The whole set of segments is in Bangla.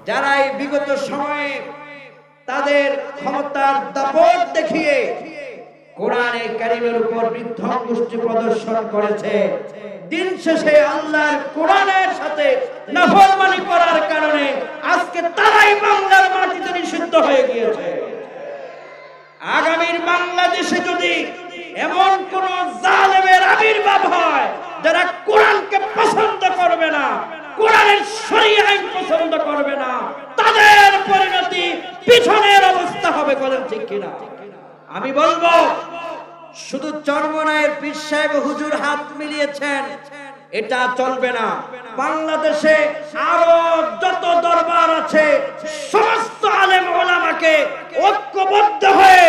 যারা এই বিগত সময়ে তাদের ক্ষমতার দাপট দেখিয়ে কোরআনে কারীমের উপর বিধ্বংসী প্রদর্শন করেছে, দিন শেষে আল্লাহর কোরআনের সাথে নাফরমানি করার কারণে আজকে তারাই বাংলার মাটিতে নিষিদ্ধ হয়ে গিয়েছে। আগামীর বাংলাদেশে যদি এমন কোন জালেমের আবির্ভাব হয় যারা কোরআনকে পছন্দ করবে না, কোরআনের শরীয়ত আইন পছন্দ করবে না, তাদের পরিণতি পিছনের অবস্থা হবে। বলেন ঠিক কিনা? আমি বলবো শুধু চরমনায়ের পীর সাহেব হুজুর হাত মিলিয়েছেন এটা চলবে না। বাংলাদেশে আরো যত দরবার আছে সমস্ত আলেম ওলামাকে ঐক্যবদ্ধ হয়ে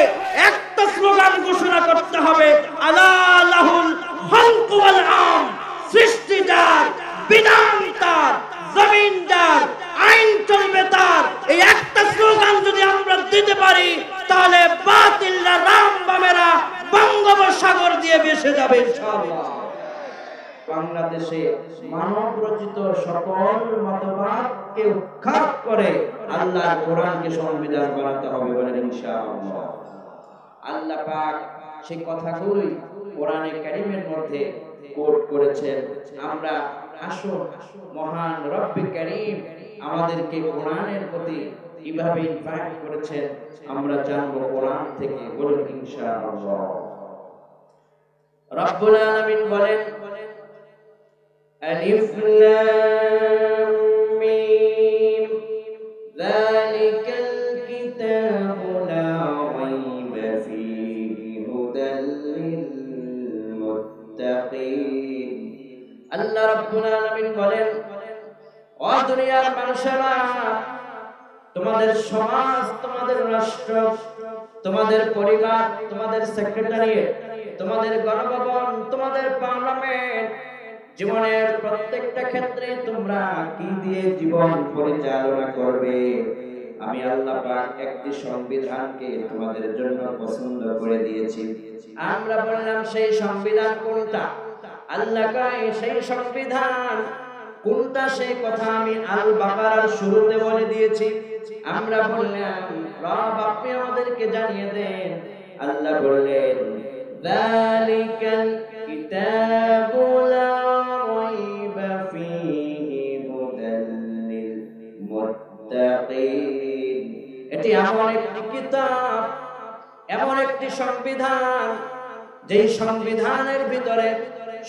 একটা স্লোগান ঘোষণা করতে হবে, আলা লাহুল খালকু ওয়াল আম। সৃষ্টি যার, বিধান তার, জমিন যার, আইন চলবে তার। এই একটা স্লোগান যদি আমরা দিতে পারি তাহলে বাতিলরা রাম বামেরা বঙ্গোপসাগর দিয়ে ভেসে যাবে ইনশাআল্লাহ। বাংলাদেশে মানব রচিত সকল মতবাদকে উৎখাত করে আল্লাহর কোরআনকে সংবিধান বানাতে হবে। বলেন ইনশাআল্লাহ। আল্লাহ পাক সেই কথাগুলোই কোরআনে কারীমের মধ্যে কোট করেছেন। আমরা আসুন, মহান রব্বে কারীম আমাদেরকে কোরআনের প্রতি কিভাবে ইনভাইট করেছেন আমরা জানবো কোরআন থেকে। বলুন ইনশাআল্লাহ। রব্বুল আলামিন বলেন, আলিফ লাম মিম যালিকাল কিতাবু লা রাইবা ফীহি হুদাল লিল মুত্তাকিন। আল্লাহ রাব্বুল আলামিন বলেন, ও দুনিয়ার মানুষেরা, তোমাদের সমাজ, তোমাদের রাষ্ট্র, তোমাদের পরিবার, তোমাদের সেক্রেটারিয়েট, তোমাদের গণভবন, তোমাদের পার্লামেন্ট, জীবনের প্রত্যেকটা ক্ষেত্রে তোমরা কি দিয়ে জীবন পরিচালনা করবে, আমি আল্লাহ পাক একটি সংবিধানকে তোমাদের জন্য পছন্দ করে দিয়েছি। আমরা বললাম সেই সংবিধান কোনটা? আল্লাহ কয় সেই সংবিধান কোনটা সেই কথা আমি আল বাকারার শুরুতে বলে দিয়েছি। আমরা বললাম রব আপনি আমাদেরকে জানিয়ে দেন। আল্লাহ বললেন, যালিকাল কিতাবু লা রাইবা ফীহি হুদাল লিল মুত্তাকিন। এটি এমন একটি কিতাব, এমন একটি সংবিধান, যেই সংবিধানের ভিতরে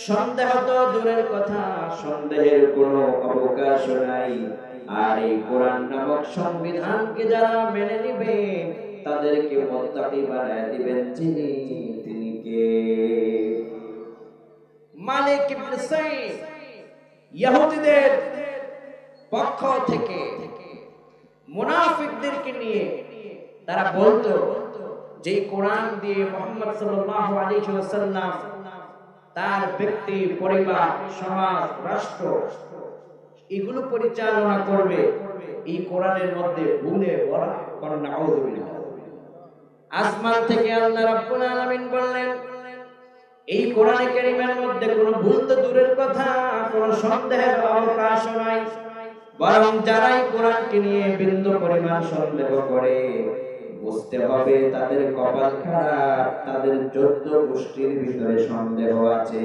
সন্দেহ তো দূরের কথা, সন্দেহের কোনো অবকাশ নাই। আর এই কোরআন নামক সংবিধানকে যারা মেনে নিবে তাদেরকে মুত্তাকি বানায় দিবেন তিনি কে? মালিক ইবনে সাইদ ইহুদিদের পক্ষ থেকে মুনাফিকদেরকে নিয়ে তারা বলতো যে কোরআন দিয়ে মুহাম্মদ সাল্লাল্লাহু আলাইহি ওয়াসাল্লাম তার ব্যক্তি, পরিবার, সমাজ, রাষ্ট্র এগুলো পরিচালনা করবে, এই কোরআনের মধ্যে ভুলে ভরা। কারণ নাউযুবিল্লাহ। আসমান থেকে আল্লাহ রাব্বুল আলামিন বললেন, এই কোরআনে কারীমের মধ্যে কোনো ভুল তো দূরের কথা, কোনো সন্দেহের অবকাশ নাই। বরং যারাই কোরআনকে নিয়ে বিন্দু পরিমাণ সন্দেহ করে বুঝতে হবে তাদের কপাল খারাপ, তাদের 14 গোষ্ঠীর ভিতরে সন্দেহ আছে।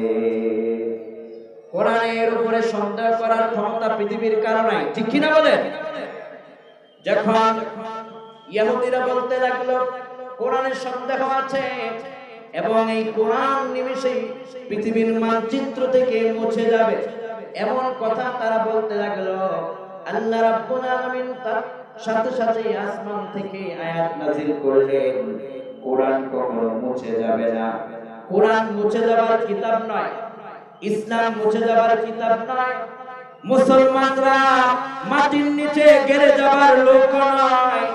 কোরআনের উপরে সন্দেহ করার ক্ষমতা পৃথিবীর কারো নাই, ঠিক কিনা বলেন? যখন ইহুদিরা বলতে লাগলো কোরআনের সন্দেহ আছে এবং এই কোরআন নিমেষেই পৃথিবীর মানচিত্র থেকে মুছে যাবে, এমন কথা তারা বলতে লাগলো, আল্লাহ রাব্বুল আলামিন তার সাথে সাথে আসমান থেকে আয়াত নাযিল করলেন, কোরআন কখনো মুছে যাবে না। কোরআন মুছে যাবার কিতাব নয়, ইসলাম মুছে যাবার কিতাব নয়, মুসলমানরা মাটির নিচে গেড়ে যাবার লোক নয়,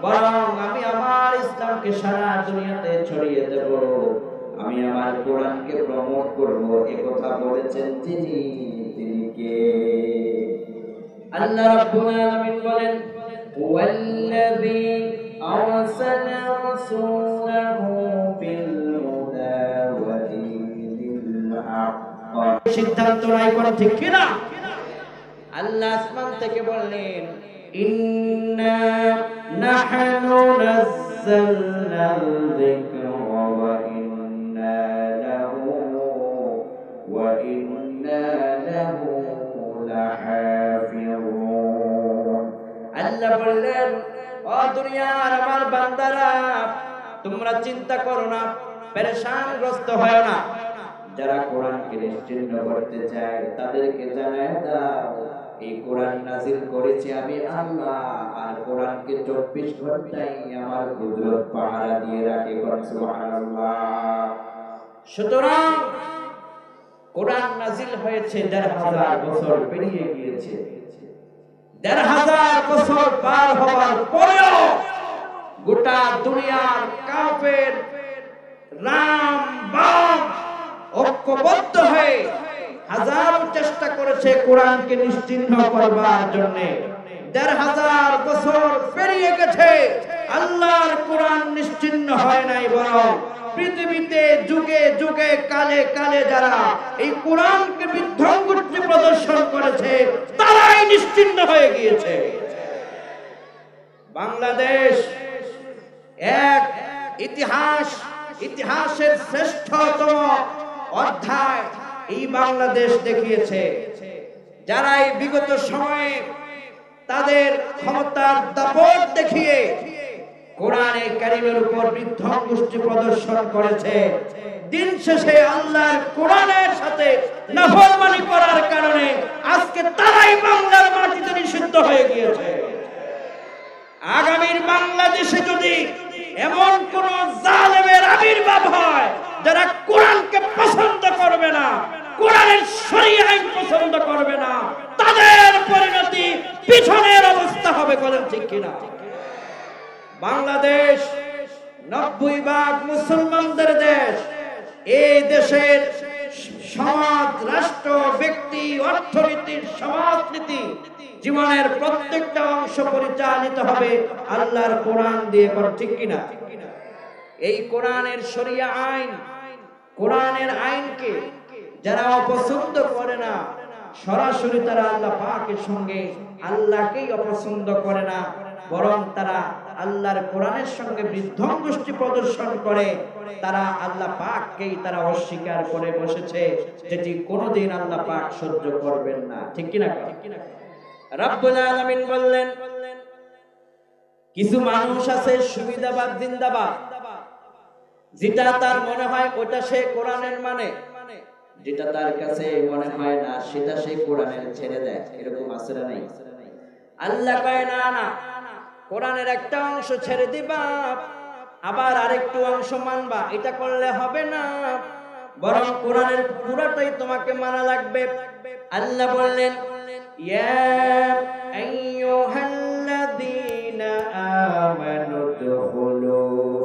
বরং আমি আমার ইসলামকে সারা দুনিয়াতে ছড়িয়ে দেব, আমি আমার কোরআনকে প্রমোট করব। এই কথা বলেছেন তিনি কে? আল্লাহ রাব্বুল আলামিন বলেন, ওয়াল্লাযী আরসালা রাসূলাহু বিল হুদা ওয়া দীনিল হক। সিদ্ধান্ত নাই কোন, ঠিক কিনা? আল্লাহ আসমান থেকে বললেন ইন্না নাহনু নাযালনাল যিকরা ওয়া ইন্না লাহু লাহাফিজুন। আল্লাহ বললেন, ও দুনিয়ার আমার বান্দারা, তোমরা চিন্তা করো না, পেরেশানগ্রস্ত হয় না। যারা কোরআনকে নিশ্চিহ্ন করতে চায় তাদেরকে জানায় দাও, এই কোরআন নাযিল করেছি আমি আল্লাহ, আর কোরআনকে 24 ঘন্টাই আমার কুদরত পাহারা দিয়ে রাখে। সুবহানাল্লাহ। সুতরাং কোরআন নাযিল হয়েছে ১৫০০ বছর পেরিয়ে গিয়েছে। ১৫০০ বছর পার হওয়ার পরেও গোটা দুনিয়ার কাফের রাম বাম ঐক্যবদ্ধ হয়ে হাজারো চেষ্টা করেছে কোরআনকে নিশ্চিহ্ন করবার জন্য। ১৫০০ বছর পেরিয়ে গেছে, আল্লাহর কোরআন নিশ্চিহ্ন হয় নাই, বরং পৃথিবীতে যুগে যুগে কালে কালে যারা এই কোরআনকে বিধ্বংসী প্রদর্শন করেছে তারাই নিশ্চিহ্ন হয়ে গিয়েছে। বাংলাদেশ এক ইতিহাসের শ্রেষ্ঠতম অধ্যায় এই বাংলাদেশ দেখিয়েছে। যারা এই বিগত সময়ে তাদের ক্ষমতার দাপট দেখিয়ে কোরআনে কারিমের উপর বিধ্বংসী প্রদর্শন করেছে, দিন শেষে আল্লাহর কোরআনের সাথে নাফরমানি করার কারণে আজকে তারাই বাংলার মাটিতে নিষিদ্ধ হয়ে গিয়েছে। আগামীর বাংলাদেশে যদি এমন কোন জালেমের আবির্ভাব হয় যারা কোরআনকে পছন্দ করবে না, কোরআনের শরীয়ত আইন পছন্দ করবে না, তাদের পরিণতি পিছনের অবস্থা হবে। বলেন ঠিক কিনা? বাংলাদেশ ৯০% মুসলমানদের দেশ। এই দেশের সমাজ, রাষ্ট্র, ব্যক্তি, অর্থনীতির সমাজনীতি, জীবনের প্রত্যেকটা অংশ পরিচালিত হবে আল্লাহর কোরআন দিয়ে। বলেন ঠিক কিনা? এই কোরআনের শরীয়ত আইন, কোরআনের আইনকে যারা অপছন্দ করে না, সরাসরি তারা আল্লাহ পাকের সঙ্গে আল্লাহকেই অপছন্দ করে না, বরং তারা আল্লাহর কোরআনের সঙ্গে বিধ্বংসী প্রদর্শন করে। তারা আল্লাহ পাককেই তারা অস্বীকার করে বসেছে, যেটি কোনোদিন আল্লাহ পাক সহ্য করবেন না। ঠিক কিনা? রব্বুল আলামিন বললেন, কিছু মানুষ আছে সুবিধাবাদ জিন্দাবাদ, যেটা তার মনে হয় ওটা সে কোরআনের মানে, যেটা তার কাছে মনে হয় না সেটা সে কোরআনের ছেড়ে দেয়। এরকম আছে না নাই? আল্লাহ কয় না না, কোরআনের একটা অংশ ছেড়ে দিবা, আবার আরেকটু অংশ মানবা, এটা করলে হবে না, বরং কোরআনের পুরোটাই তোমাকে মানা লাগবে। আল্লাহ বললেন, ইয়া আইয়ুহাল্লাযীনা আমানু দুখুলু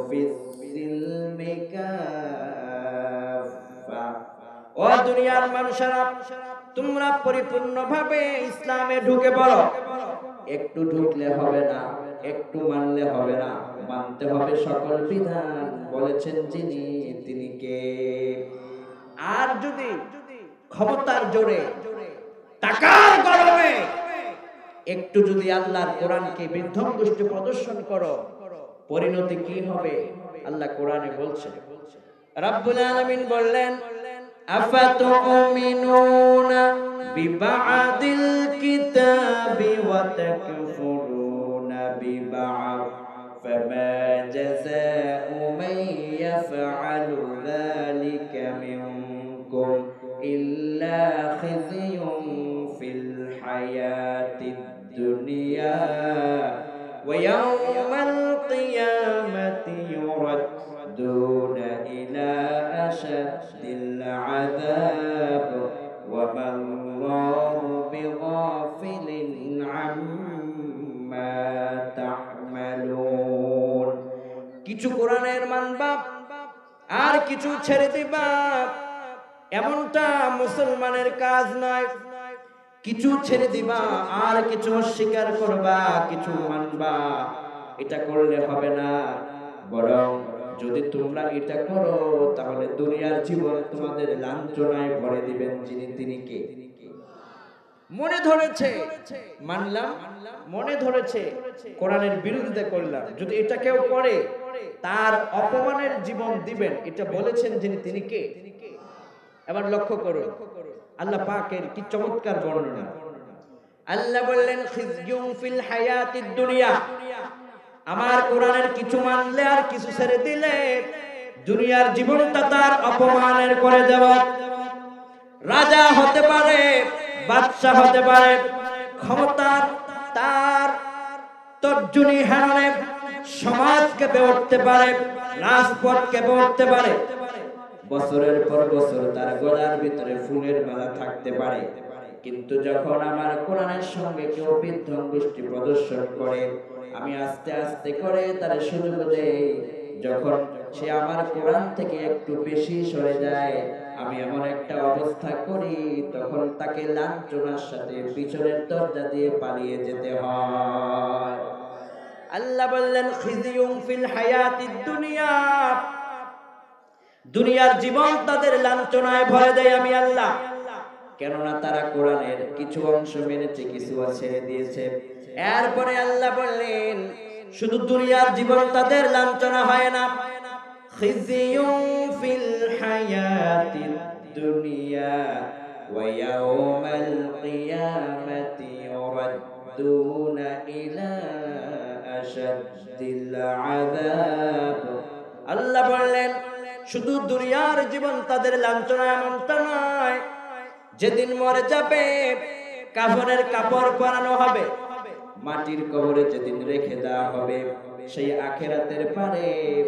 ফিস-সিলমি কাফা। ও দুনিয়ার মানুষেরা, তোমরা পরিপূর্ণভাবে ইসলামে ঢুকে পড়ো। একটু ঢুকলে হবে না, একটু মানলে হবে না, মানতে হবে সকল বিধান। বলেছেন যিনি, তিনি কে? আর যদি ক্ষমতার জোরে, টাকার গরমে একটু যদি আল্লাহর কোরআনকে বিধ্বংসী প্রদর্শন করো, পরিণতি কি হবে আল্লাহ কোরআনে বলছেন। রব্বুল আলামিন বললেন, আফাতুমিনুনা বিবাদিল কিতাবি ওয়া তাকফুরুনা বিবাদ ফামা জাযাউ মান ইয়াফআলু যালিকা মিনকুম ইল্লা খিzyun ফিল হায়াতিদ দুনিয়া ওয়া ইয়াওমাল কিয়ামাতি ইউরাদ্দুনা ইলা আশাদ্দিল আযাব ওয়া মাল্লাহু বিগাফিলিন আম্মা তা'মালুন। কিছু কোরআনের মানবা আর কিছু ছেড়ে দিবা, এমনটা মুসলমানের কাজ নয়। কিছু ছেড়ে দিবা আর কিছু অস্বীকার করবা, কিছু মানবা, এটা করলে হবে না। বরং যদি তোমরা এটা করো তাহলে দুনিয়ার জীবন তোমাদের লাঞ্ছনায় ভরে দিবেন যিনি, তিনি কে? মনে ধরেছে মানলাম, মনে ধরেছে কোরআনের বিরোধিতা করলাম, যদি এটা কেউ করে তার অপমানের জীবন দিবেন, এটা বলেছেন যিনি, তিনি কে? এবার লক্ষ্য করুন আল্লাহ পাকের কি চমৎকার বর্ণনা। আল্লাহ বললেন খিজয়ুম ফিল হায়াতিদ দুনিয়া, আমার কোরআনের কিছু মানলে আর কিছু ছেড়ে দিলে দুনিয়ার জীবনটা তার অপমানের করে দেব। রাজা হতে পারে, বাদশা হতে পারে, ক্ষমতার তার তর্জনী হারণে সমাজ কেঁপে উঠতে পারে, রাজপথ কেঁপে উঠতে পারে, বছরের পর বছর তার গলার ভিতরে ফুলের মালা থাকতে পারে, কিন্তু যখন আমার কোরআনের সঙ্গে কেউ বিধ্বংসী প্রদর্শন করে, আমি আস্তে আস্তে করে তার সুযোগ দেই। যখন সে আমার কোরআন থেকে একটু বেশি সরে যায়, আমি এমন একটা অবস্থা করি তখন তাকে লাঞ্ছনার সাথে পিছনের দরজা দিয়ে পালিয়ে যেতে হয়। আল্লাহ বললেন খিজয়ুম ফিল হায়াতিদ দুনিয়া, দুনিয়ার জীবন তাদের লাঞ্ছনায় ভরে দেয় আমি আল্লাহ, কেননা তারা কোরআনের কিছু অংশ মেনেছে, কিছু ছেড়ে দিয়েছে। এরপরে আল্লাহ বললেন শুধু দুনিয়ার জীবন তাদের লাঞ্ছনা হয় না, খিজয়ুম ফিল হায়াতিদ দুনিয়া ওয়া ইয়াউমাল কিয়ামাতি ইউরাদ্দুনা ইলা আশাদ্দিল আযাব। আল্লাহ বললেন শুধু দুনিয়ার জীবন তাদের লাঞ্ছনা এমনটা নয়, যেদিন মরে যাবে কাফনের কাপড় পরানো হবে, মাটির কবরে যেদিন রেখে দেওয়া হবে, সেই আখিরাতের পারে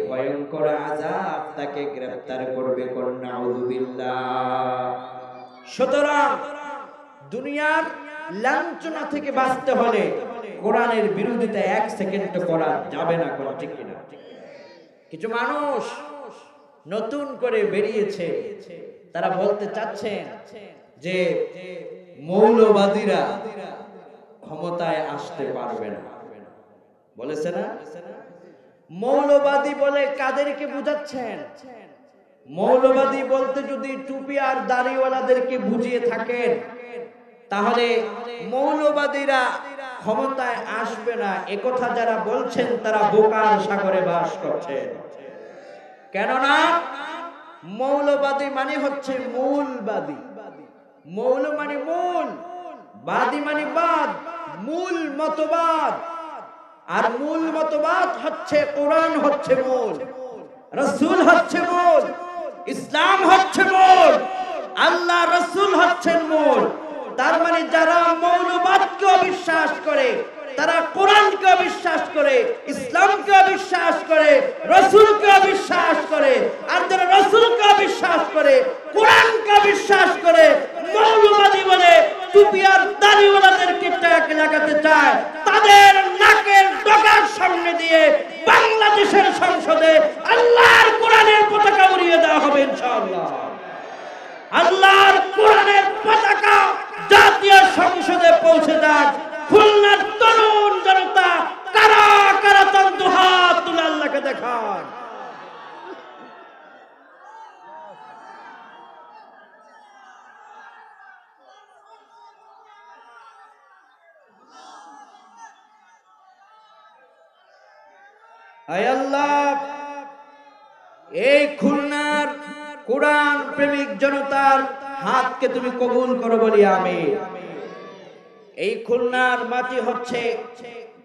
ভয়ঙ্কর আযাব তাকে গ্রেফতার করবে। নাউযুবিল্লাহ। সুতরাং দুনিয়ার লাঞ্ছনা থেকে বাঁচতে হলে কোরআনের বিরোধিতা এক সেকেন্ড করা যাবে না, কোন ঠিক কিনা? কিছু মানুষ নতুন করে বেরিয়েছে, তারা বলতে চাচ্ছেন যে মৌলবাদীরা ক্ষমতায় আসতে পারবে না, বলেছে না? মৌলবাদী বলে কাদেরকে বুঝাচ্ছেন? মৌলবাদী বলতে যদি টুপি আর দাড়িওয়ালাদেরকে বুঝিয়ে থাকেন, তাহলে মৌলবাদীরা ক্ষমতায় আসবে না একথা যারা বলছেন তারা বোকার সাগরে বাস করছেন। কেননা মৌলবাদী মানে হচ্ছে মূলবাদী, মৌল মানে মূল, বাদী মানে বাদ, মূল মতবাদ। আর মূল মতবাদ হচ্ছে কোরআন হচ্ছে মূল, রাসূল হচ্ছে মূল, ইসলাম হচ্ছে মূল, আল্লাহ রাসূল হচ্ছেন মূল। তার মানে যারা মৌলবাদকে অবিশ্বাস করে, তারা কোরআনকে অবিশ্বাস করে, ইসলামকে অবিশ্বাস করে, রাসূলকে অবিশ্বাস করে। আর যারা রাসূলকে অবিশ্বাস করে, কোরআনকে অবিশ্বাস করে, মৌলবাদী বলে টুপি আর দাড়িওয়ালাদেরকে ট্যাগ লাগাতে চায়, তাদের নাকের ডগার সামনে দিয়ে বাংলাদেশের সংসদে আল্লাহর কোরআনের পতাকা উড়িয়ে দেওয়া হবে ইনশাআল্লাহ। আল্লাহর কোরআনের পতাকা জাতীয় সংসদে পৌঁছে যাক। খুলনার তরুণ জনতা কারা কারা তার দুহাত তুলে আল্লাহকে দেখান। আয় আল্লাহ, এই খুলনার কোরআন প্রেমিক জনতার হাতকে তুমি কবুল করো বলি আমিন। এই খুলনার মাটি হচ্ছে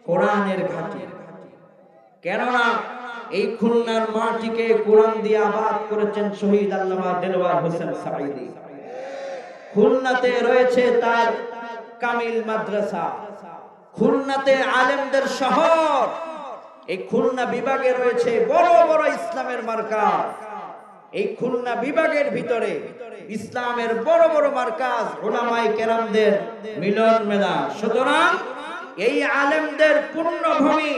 কোরআনের ঘাঁটি, কেননা এই খুলনার মাটিকে কোরআন দিয়ে আবাদ করেছেন শহীদ আল্লামা দেলওয়ার হোসেন সাঈদী। খুলনাতে রয়েছে তার কামিল মাদ্রাসা, খুলনাতে আলেমদের শহর। এই খুলনা বিভাগে রয়েছে বড় বড় ইসলামের মার্কাজ। এই খুলনা বিভাগের ভিতরে ইসলামের বড় বড় মার্কাজ, উলামায়ে কেরামদের মিলন মেলা। সুতরাং এই আলেমদের পুণ্যভূমি,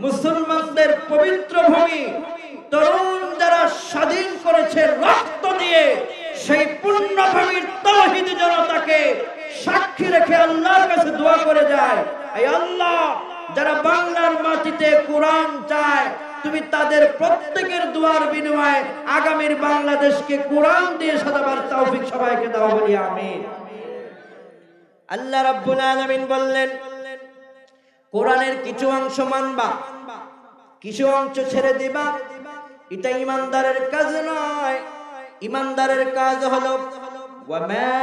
মুসলমানদের পবিত্র ভূমি, তরুণ যারা স্বাধীন করেছে রক্ত দিয়ে, সেই পুণ্যভূমির তাওহীদি জনতাকে সাক্ষী রেখে আল্লাহর কাছে দোয়া করে যায়, এই আল্লাহ, যারা বাংলার মাটিতে কোরআন চায়, তুমি তাদের প্রত্যেকের দোয়ার বিনিময়ে আগামীর বাংলাদেশকে কোরআন দিয়ে সাজাবার তৌফিক সবাইকে দাও বলি আমিন। আল্লাহ রাব্বুল আলামিন বললেন, কোরআনের কিছু অংশ মানবা, কিছু অংশ ছেড়ে দিবা, এটা ঈমানদারের কাজ নয়। ঈমানদারের কাজ হলো ওয়ামা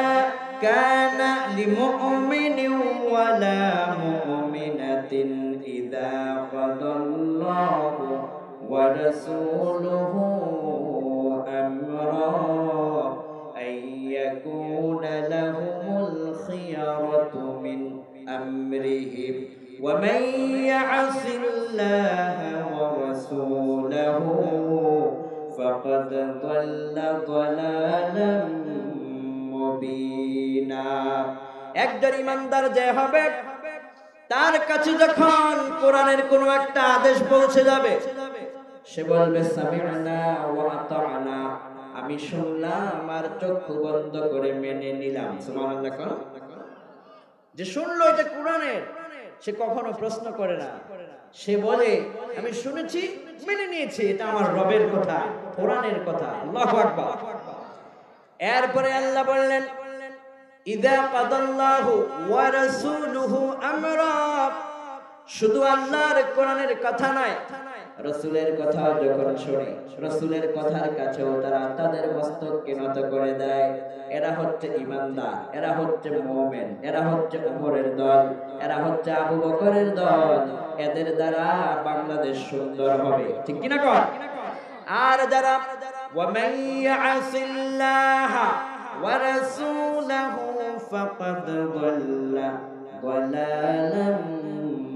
কানা লিমুমিনিন ওয়ালা মুমিনাতিন ইযা কাদাল্লাহু ওয়া রাসূলুহু আমরা আইয়াকুনা লাহুমুল খিয়ারাতু মিন আমরিহিম ওয়া মান ইয়াসিল্লাহা ওয়া রাসূলুহু ফাকাদ দাল্লা দালালাম মুবিনা। একজন ঈমানদার যে হবে, তার কাছে যখন কোরআনের কোন একটা আদেশ পৌঁছে যাবে, সে বলবে সামি'না ওয়া আতা'না, আমি শুনলাম আর চক্ষু বন্ধ করে মেনে নিলাম। সুবহানাল্লাহ। যে শুনলো এটা কোরআনের, সে কখনো প্রশ্ন করে না, সে বলে আমি শুনেছি, মেনে নিয়েছি, এটা আমার রবের কথা, কোরআনের কথা। আল্লাহু আকবার। এরপরে আল্লাহ বললেন, ইযা কাদাল্লাহু ওয়া রাসূলুহু আমরা, শুধু আল্লাহর কোরআনের কথা নয়, রাসূলের কথা যখন শুনে, রাসূলের কথার কাছেও তারা তাদের মস্তককে নত করে দেয়। এরা হচ্ছে ঈমানদার, এরা হচ্ছে মুমিন, এরা হচ্ছে ওমরের দল, এরা হচ্ছে আবু বকরের দল। এদের দ্বারা বাংলাদেশ সুন্দর হবে, ঠিক কি না? কর। আর যারা ওয়া মান ইয়াসিল্লাহা ওয়া রাসূলুহু ফাকাদ দাল্লা দালালাম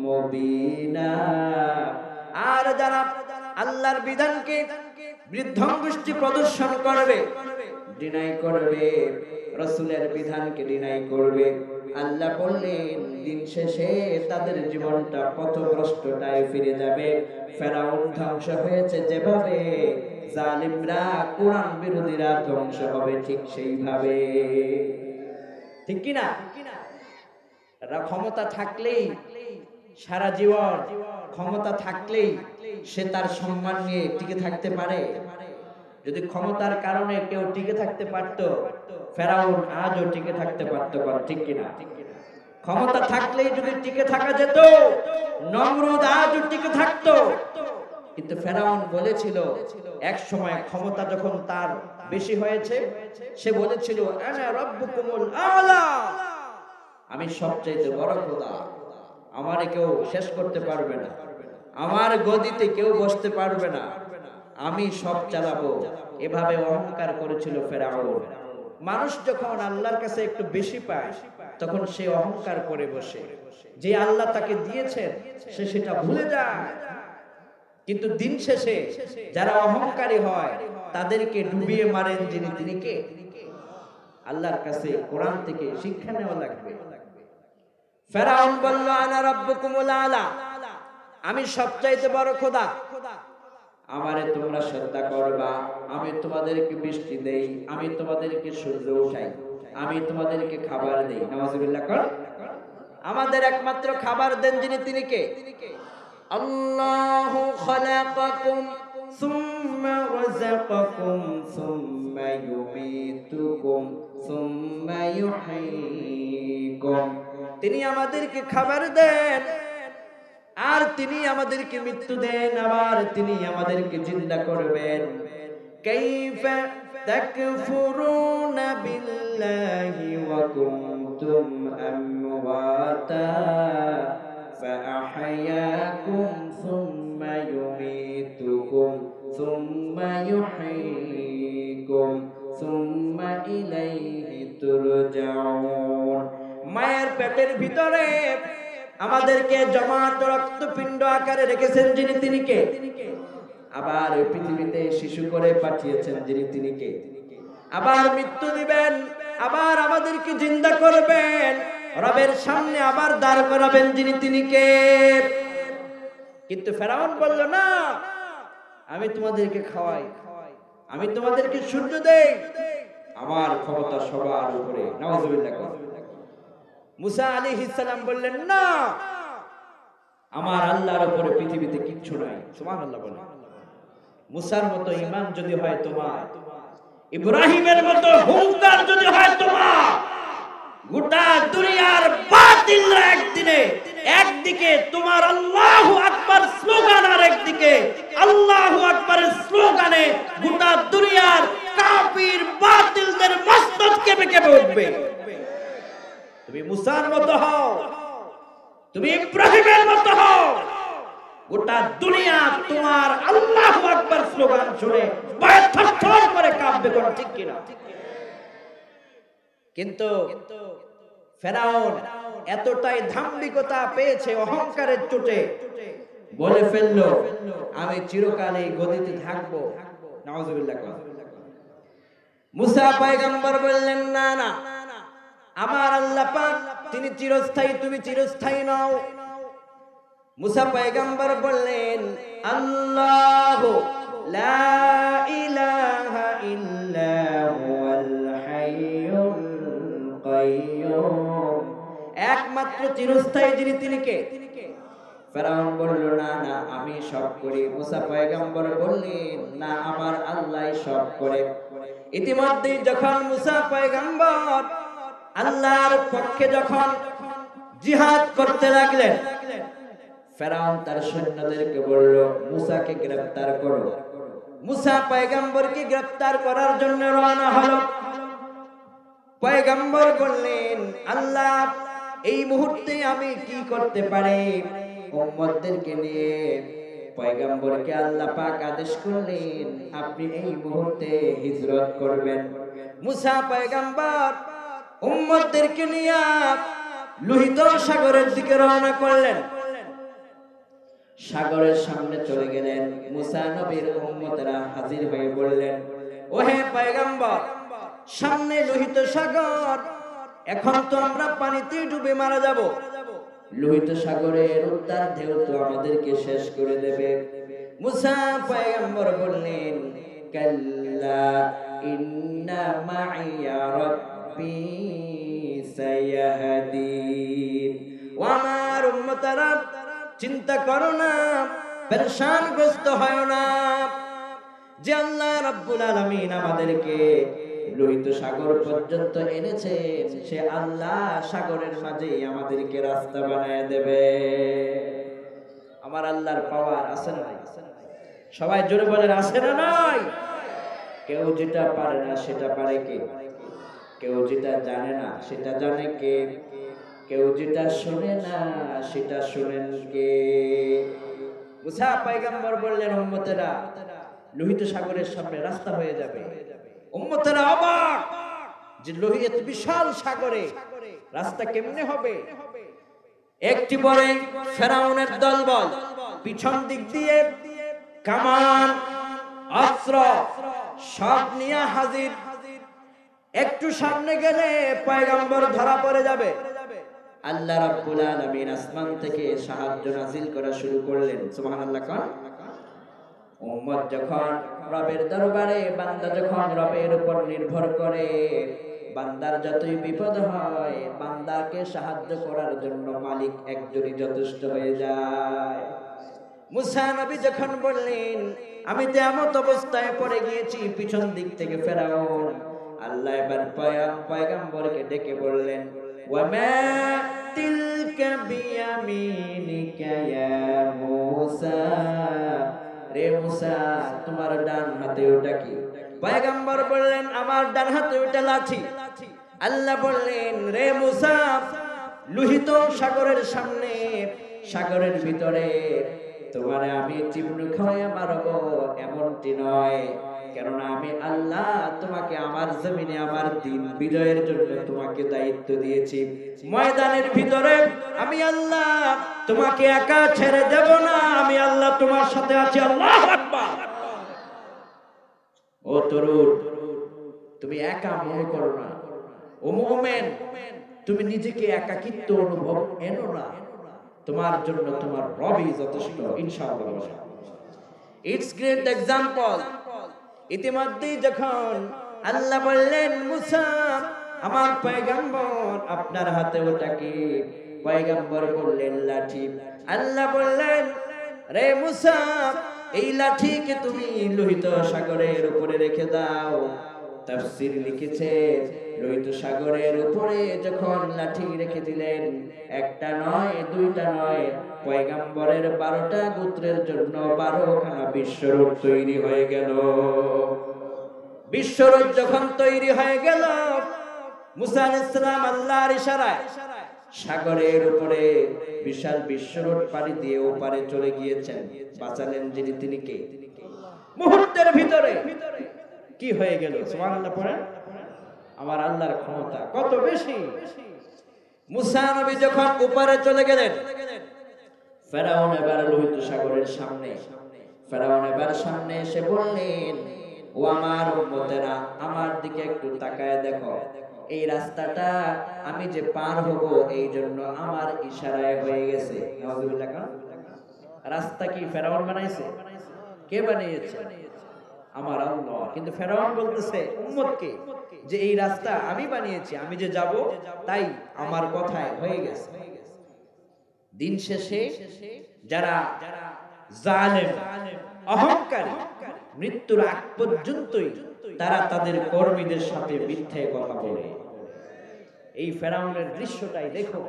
মুবিনা, আর যারা আল্লাহর বিধানকে বৃদ্ধাঙ্গুষ্টি প্রদর্শন করবে, ডিনাই করবে, রাসূলের বিধানকে ডিনাই করবে, আল্লাহ বললেন দিন শেষে তাদের জীবনটা পথভ্রষ্টতায় ফিরে যাবে। ফেরাউন ধ্বংস হয়েছে যেভাবে, জালিমরা কোরআন বিরোধীরা ধ্বংস হবে ঠিক সেইভাবে, ঠিক কি না? ক্ষমতা থাকলেই সারা জীবন, ক্ষমতা থাকলেই সে তার সম্মান নিয়ে টিকে থাকতে পারে। যদি ক্ষমতার কারণে কেউ টিকে থাকতে পারত, ফেরাউন আজও টিকে থাকতে পারত, ঠিক কিনা? ক্ষমতা থাকলেই যদি টিকে থাকা যেত, নমরুদ আজও টিকে থাকতো। কিন্তু ফেরাউন বলেছিল এক সময়, ক্ষমতা যখন তার বেশি হয়েছে, সে বলেছিল আনা রাব্বুকুমুল আলা, আমি সবচেয়ে বড় খোদা, আমারে কেউ শেষ করতে পারবে না, আমার গদিতে কেউ বসতে পারবে না, আমি সব চালাবো। এভাবে অহংকার করেছিল ফেরাউন। মানুষ যখন আল্লাহর কাছে একটু বেশি পায়, তখন সে অহংকার করে বসে, যে আল্লাহ তাকে দিয়েছেন সে সেটা ভুলে যায়। কিন্তু দিন শেষে যারা অহংকারী হয়, তাদেরকে ডুবিয়ে মারেন যিনি, তিনি কে? আল্লাহর কাছে কোরআন থেকে শিক্ষা নেওয়া লাগবে। ফেরাউন বলল আনা রাব্বুকুমুল আলা, আমি সবচাইতে বড় খোদা, আমারে তোমরা শ্রদ্ধা করবা, আমি তোমাদেরকে বৃষ্টি দেই, আমি তোমাদেরকে সূর্য উঠাই, আমি তোমাদেরকে খাবার দেই। নাউযুবিল্লাহ কর। আমাদের একমাত্র খাবার দেন যিনি, তিনি কে? আল্লাহু খালাকাকুম সুম্মা রাযাকাকুম সুম্মা ইউমীতুকুম সুম্মা ইউহয়ীকুম। তিনি আমাদেরকে খাবার দেন, আর তিনি আমাদেরকে মৃত্যু দেন, আবার তিনি আমাদেরকে জিন্দা করবেন। কাইফা তাকফুরুনা বিল্লাহি ওয়া কুনতুম আমওয়াতা ফাআহইয়াকুম সুম্মা ইউমীতুকুম সুম্মা ইউহয়ীকুম সুম্মা ইলাইহি তুরজাউন। মায়ের পেটের ভিতরে আমাদেরকে জমাট রক্তপিণ্ড আকারে রেখেছেন যিনি, তিনি কে? আবার পৃথিবীতে শিশু করে পাঠিয়েছেন যিনি, তিনি কে? আবার মৃত্যু দিবেন, আবার আমাদেরকে জিন্দা করবেন, রবের সামনে আবার দাঁড় করাবেন যিনি, তিনি কে? কিন্তু ফেরাউন বলল না, আমি তোমাদেরকে খাওয়াই, আমি তোমাদেরকে সূর্য দেই, আমার ক্ষমতা সবার উপরে। নাউযুবিল্লাহ। মুসা আলাইহিস সালাম বললেন না, আমার আল্লাহর উপরে পৃথিবীতে কিচ্ছু নাই। সুবহানাল্লাহ বলেন। মুসার মতো ঈমান যদি হয় তোমার, ইব্রাহিমের মতো হুঙ্কার যদি হয় তোমার, গোটা দুনিয়ার বাতিলরা একদিকে তোমার আল্লাহু আকবার স্লোগান, আর একদিকে আল্লাহু আকবারের স্লোগানে গোটা দুনিয়ার কাফির বাতিলদের মস্তক কেঁপে কেঁপে উঠবে। তুমি মুসার মতো হও, তুমি ইব্রাহিমের মতো হও, গোটা দুনিয়া তোমার আল্লাহু আকবার স্লোগান শুনে ভয়ে থরথর করে কাঁপবে, কোন ঠিক কিনা? কিন্তু ফেরাউন এতটাই দাম্ভিকতা পেয়েছে, অহংকারের চোটে বলে ফেললো, আমি চিরকাল এই গদিতে থাকবো। নাউজুবিল্লাহ। মুসা পয়গম্বর বললেন, না না, আমার আল্লাহ পাক তিনি চিরস্থায়ী, তুমি চিরস্থায়ী নও। মুসা পয়গম্বর বললেন, আল্লাহু লা ইলাহা ইল্লা হুয়াল হাইয়ুল কাইয়্যুম, একমাত্র চিরস্থায়ী যিনি, তিনি কে? ফেরাউন বলল, না না, আমি সব করি। মুসা পয়গম্বর বললেন, না, আমার আল্লাহই সব করে। ইতিমধ্যে যখন মুসা পয়গম্বর আল্লাহর পক্ষে যখন জিহাদ করতে লাগলেন, ফেরাউন তার সৈন্যদেরকে বলল, মুসাকে গ্রেফতার করো। মুসা পয়গম্বরকে গ্রেফতার করার জন্য রওনা হলো। পয়গম্বর বললেন, আল্লাহ, এই মুহূর্তে আমি কি করতে পারি? উম্মতদেরকে নিয়ে পয়গম্বরকে আল্লাহ পাক আদেশ করলেন, আপনি এই মুহূর্তে হিজরত করবেন। মুসা পয়গম্বর উম্মতদেরকে নিয়ে লোহিত সাগরের দিকে রওনা করলেন। সাগরের সামনে চলে গেলেন। মুসা নবীর উম্মতেরা হাজির হয়ে বললেন, ওহে পয়গম্বর, সামনে লোহিত সাগর, এখন তো আমরা পানিতে ডুবে মারা যাব। লোহিত সাগরের উত্তাল ঢেউ তো আমাদেরকে শেষ করে দেবে। মুসা পয়গম্বর বললেন, কাল্লা ইন্না মাইয়া রাব্বি সায়াহদিন। ও আমার উম্মতেরা, চিন্তা করো না, পেরেশানগ্রস্ত হয় না, যে আল্লাহ রাব্বুল আলামিন আমাদেরকে লোহিত সাগর পর্যন্ত এনেছেন, সে আল্লাহ সাগরের মাঝে আমাদেরকে রাস্তা বানায় দেবে। আমার আল্লাহর পাওয়ার আছে না নাই? সবাই জোরে বলেন, আছে না নাই? কেউ যেটা পারে না সেটা পারে কে? কেউ যেটা জানে না সেটা জানে কে? কেউ যেটা শুনে না সেটা শুনেন কে? মুসা পয়গম্বর বললেন, উম্মতেরা, লোহিত সাগরের সামনে রাস্তা হয়ে যাবে। উম্মতেরা অবাক, যে লোহিত বিশাল সাগরে রাস্তা কেমনে হবে? একটি পরে ফেরাউনের দলবল পিছন দিক দিয়ে কামান, অস্ত্র সব নিয়ে হাজির। একটু সামনে গেলে পয়গম্বর ধরা পড়ে যাবে। আল্লাহ রাব্বুল আলামিন আসমান থেকে সাহায্য নাযিল করা শুরু করলেন। সুবহানাল্লাহ। কোন উম্মত যখন রবের দরবারে, বান্দা যখন রবের উপর নির্ভর করে, বান্দার যতই বিপদ হয়, বান্দাকে সাহায্য করার জন্য মালিক একজনই যথেষ্ট হয়ে যায়। মুসা নবী যখন বললেন, আমি তো এমত অবস্থায় পড়ে গিয়েছি, পিছন দিক থেকে ফেরাউন, আল্লাহ এবার পয়গম্বরকে ডেকে বললেন, ওয়ামা তিলকা বিয়ামিনিকা ইয়া মুসা, রে মুসা, তোমার ডান হাতে ওটা কি? পয়গম্বর বললেন, আমার ডান হাতে ওটা লাঠি। আল্লাহ বললেন, রে মুসা, লোহিত সাগরের সামনে, সাগরের ভিতরে তোমারে আমি চিমনি খাওয়াইয়া মারবো এমনটি নয়, কেননা আমি আল্লাহ তোমাকে আমার জমিনে আমার দিন বিজয়ের জন্য তোমাকে দায়িত্ব দিয়েছি। ময়দানের ভিতরে আমি আল্লাহ তোমাকে একা ছেড়ে দেব না, আমি আল্লাহ তোমার সাথে আছি। আল্লাহু আকবার। ও তরুণ, তুমি একা মনে করো না। ও মুমিন, তুমি নিজেকে একাকিত্ব অনুভব এনো না, তোমার জন্য তোমার রবই যথেষ্ট, ইনশাআল্লাহ। It's great example. ইতিমধ্যেই যখন আল্লাহ বললেন, মুসা, আমার পয়গম্বর, আপনার হাতে ওটা কি? পয়গম্বর বললেন, লাঠি। আল্লাহ বললেন, রে মুসা, এই লাঠিকে তুমি লোহিত সাগরের উপরে রেখে দাও। তাফসীর লিখেছে, লোহিত সাগরের উপরে যখন লাঠি রেখে দিলেন, একটা নয় দুইটা নয়, পয়গম্বরের 12টা গোত্রের জন্য 12খানা বিশ্বরূপ তৈরি হয়ে গেল। বিশ্বরূপ যখন তৈরি হয়ে গেল, মুসা আলাইহিস সালাম আল্লাহর ইশারায় সাগরের উপরে বিশাল বিশ্বরূপ পাড়ি দিয়ে ওপারে চলে গিয়েছেন। বাঁচালেন যিনি, তিনি কে? মুহূর্তের ভিতরে কি হয়ে গেল? সুবহানাল্লাহ পড়েন। আমার আল্লাহর ক্ষমতা কত বেশি। মুসা নবী যখন ওপারে চলে গেলেন, ফেরাউন এবার লোহিত সাগরের সামনে, ফেরাউন এবার সামনে এসে বললেন, ও আমার উম্মতেরা, আমার দিকে একটু তাকায় দেখো, এই রাস্তাটা আমি যে পার হব এই জন্য আমার ইশারায় হয়ে গেছে। নাউযুবিল্লাহ। রাস্তা কি ফেরাউন বানাইছে? কে বানিয়েছে? আমার আল্লাহ। কিন্তু ফেরাউন বলতেছে উম্মতকে যে এই রাস্তা আমি বানিয়েছি, আমি যে যাব তাই আমার কথায় হয়ে গেছে। দিন শেষে যারা জালেম, অহংকারী, মৃত্যুর আগ পর্যন্তই তারা তাদের কর্মীদের সাথে মিথ্যে কথা বলে। এই ফেরাউনের দৃশ্যটাই দেখো,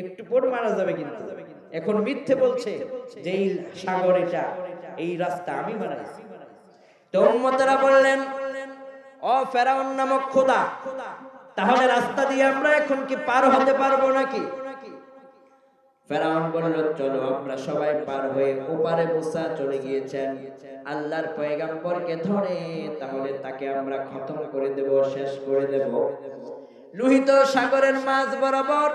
একটু পর মারা যাবে, কিন্তু এখন মিথ্যে বলছে যে এই সাগর, এটা এই রাস্তা আমি বানাইছি। তো উম্মতেরা বললেন, ও ফেরাউন নামক খোদা, তাহলে রাস্তা দিয়ে আমরা এখন কি পার হতে পারবো নাকি? ফেরাউন বলল, চলো আমরা সবাই পার হয়ে ওপারে। মুসা চলে গিয়েছেন আল্লাহর পয়গম্বরকে ধরে, তাহলে তাকে আমরা খতম করে দেব, শেষ করে দেব। লোহিত সাগরের মাঝ বরাবর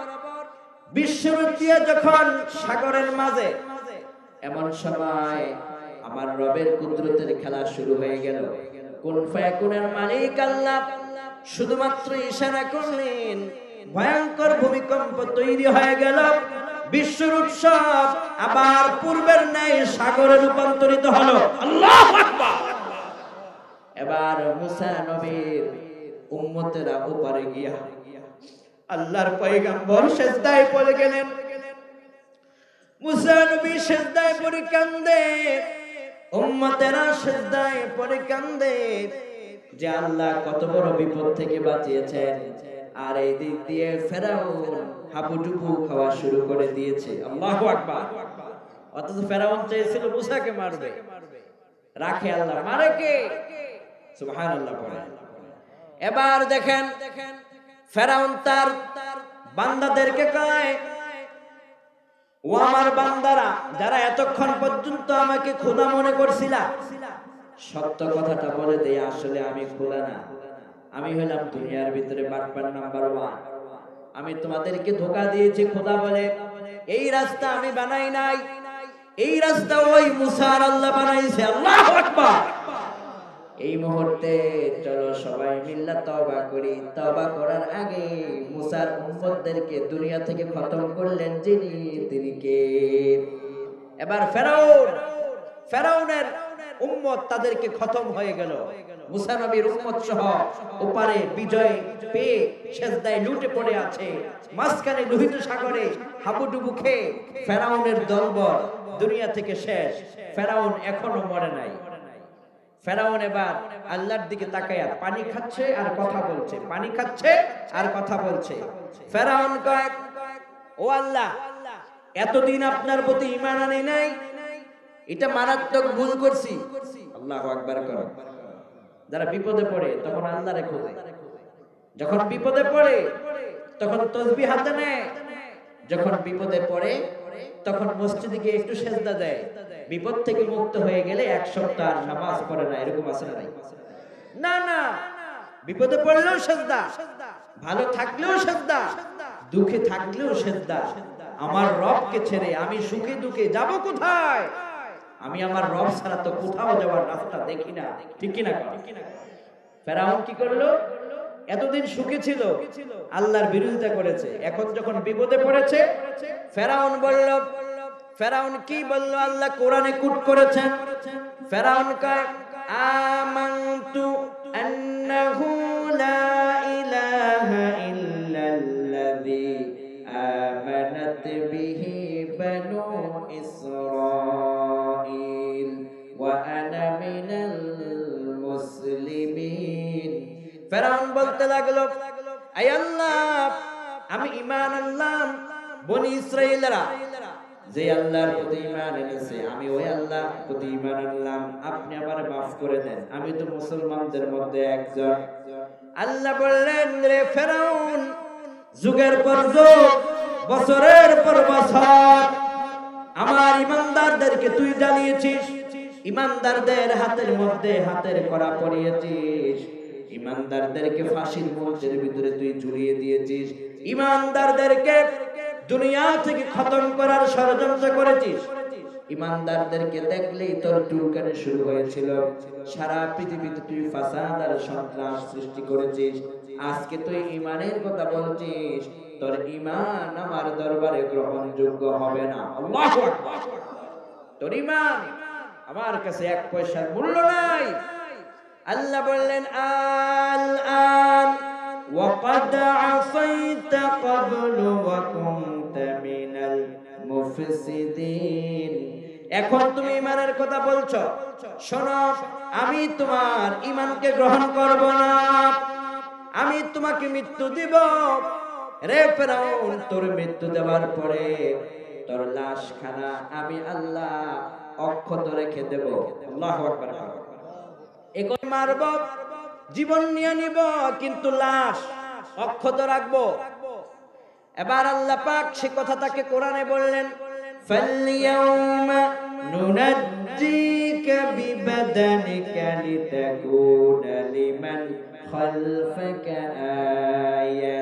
বিশ্বরূপ দিয়ে যখন সাগরের মাঝে, এমন সময় আমার রবের কুদরতের খেলা শুরু হয়ে গেল। কুন ফায়াকুনের মালিক আল্লাহ শুধুমাত্র ইশারা করলেন, ভয়ঙ্কর ভূমিকম্প তৈরি হয়ে গেল। বিশ্বরূপ সব আবার পূর্বের ন্যায় সাগরে রূপান্তরিত হলো। আল্লাহু আকবার। এবার মুসা নবীর উম্মতেরা ওপারে গিয়া আল্লাহর পয়গম্বর সিজদায় পড়ে গেলেন। মুসা নবী সিজদায় পড়ে কান্দে, উম্মতেরা সিজদায় পড়ে কান্দে যে আল্লাহ কত বড় বিপদ থেকে বাঁচিয়েছেন। আর এই দিক দিয়ে ফেরাউন হাবুডুবু খাওয়া শুরু করে দিয়েছে। আল্লাহু আকবার। অথচ ফেরাউন চেয়েছিল মুসাকে মারবে, রাখে আল্লাহ, মারে কে? সুবহানাল্লাহ পড়েন। এবার দেখেন ফেরাউন তার বান্দাদেরকে কয়, ও আমার বান্দারা, যারা এতক্ষণ পর্যন্ত আমাকে খোদা মনে করছিলা, সত্য কথাটা বলে দেই, আসলে আমি খোদা না, আমি হলাম দুনিয়ার ভিতরে বাটপার নাম্বার 1। আমি তোমাদেরকে ধোঁকা দিয়েছি খোদা বলে। এই রাস্তা আমি বানাই নাই, এই রাস্তা ওই মুসা আর আল্লাহ বানাইছে। আল্লাহু আকবার। এই মুহূর্তে চলো সবাই মিল্লা তওবা করি। তওবা করার আগে মুসার উম্মতদেরকে দুনিয়া থেকে খতম করলেন যিনি, তিনি কে? এবার ফেরাউনের উম্মত তাদেরকে খতম হয়ে গেল। মুসা নবীর উম্মত সহ ওপারে বিজয় পেয়ে সিজদায় লুটে পড়ে আছে। মাঝখানে লোহিত সাগরে হাবুডুবু খেয়ে ফেরাউনের দলবল দুনিয়া থেকে শেষ। ফেরাউন এখনো মরে নাই। ফেরাউন এবার আল্লাহর দিকে তাকায়া পানি খাচ্ছে আর কথা বলছে, পানি খাচ্ছে আর কথা বলছে। ফেরাউন কয়, ও আল্লাহ, এতদিন আপনার প্রতি ঈমান আনি নাই, এটা মারাত্মক ভুল করছি। আল্লাহু আকবার করো। যারা বিপদে পড়ে তখন আল্লাহরে খোঁজে, যখন বিপদে পড়ে তখন তাসবিহ হাতে নেয়, যখন বিপদে পড়ে তখন মসজিদে গিয়ে একটু সেজদা দেয়। বিপদ থেকে মুক্ত হয়ে গেলে এক সপ্তাহ নামাজ পড়ে না, এরকম আছে না? না না, বিপদে পড়লেও সেজদা, ভালো থাকলেও সেজদা, দুঃখে থাকলেও সেজদা। আমার রবকে ছেড়ে আমি সুখে দুঃখে যাব কোথায়? আমি আমার রব ছাড়া তো কোথাও যাওয়ার রাস্তা দেখি না, ঠিক কি না? ফেরাউন কি করলো? এতদিন সুখে ছিল, আল্লাহর বিরোধিতা করেছে, এখন যখন বিপদে পড়েছে ফেরাউন বলল, ফেরাউন কি বলল? আল্লাহ কোরআনে কোট করেছেন। ফেরাউন কয়, আমানতু আন্নাহু লা ইলাহা ইল্লাল্লাযী আমানাত বিহি বানু ইসরাঈল ওয়া আনা মিনাল মুসলিমিন। ফেরাউন বলতে লাগলো, আয় আল্লাহ, আমি ঈমান আনলাম, বনি ইসরাঈলরা যে আল্লাহর প্রতি ঈমান এনেছে, আমি ওই আল্লাহর প্রতি ঈমান আনলাম, আপনি আমারে maaf করে দেন, আমি তো মুসলমানদের মধ্যে একজন। আল্লাহ বললেন, রে ফেরাউন, যুগের পর যুগ, বছরের পর বছর আমার ঈমানদারদেরকে তুই জ্বালিয়েছিস, ঈমানদারদের হাতের মধ্যে হাতের কড়া পরিয়েছিস, ঈমানদারদেরকে ফাঁসির মঞ্চের ভিতরে তুই ঝুলিয়ে দিয়েছিস, ঈমানদারদেরকে দুনিয়া থেকে খতম করার ষড়যন্ত্র করেছিস। ঈমানদারদেরকে দেখলেই তোর টুলকানি শুরু হয়েছিল, সারা পৃথিবীতে তুই ফাসাদ আর সন্ত্রাস সৃষ্টি করেছিস। আজকে তুই ঈমানের কথা বলছিস, তোর ঈমান আমার দরবারে গ্রহণযোগ্য হবে না। আল্লাহু আকবার। তোর ঈমান আমার কাছে এক পয়সার মূল্য নাই। আল্লাহ বললেন, আল আন ওয়াকাদ আসাইতা ক্বাবলু ওয়া কুনতা মিনাল মুফসিদিন। এখন তুমি ঈমানের কথা বলছো, শোনো, আমি তোমার ঈমানকে গ্রহণ করব না, আমি তোমাকে মৃত্যু দিব। রে ফেরাউন, তোর মৃত্যু দেওয়ার পরে তোর লাশখানা আমি আল্লাহ অক্ষত রেখে দেব। আল্লাহু আকবার। এখন মারব, জীবন নিয়ে নিব, কিন্তু লাশ অক্ষত রাখবো। এবার আল্লাহ পাক সে কথা তাকে কোরআনে বললেন, ফালইয়াউমা নুনাজ্জিকা বিবাদানিকা লিতাকুনা লিমান খালফাকা আয়া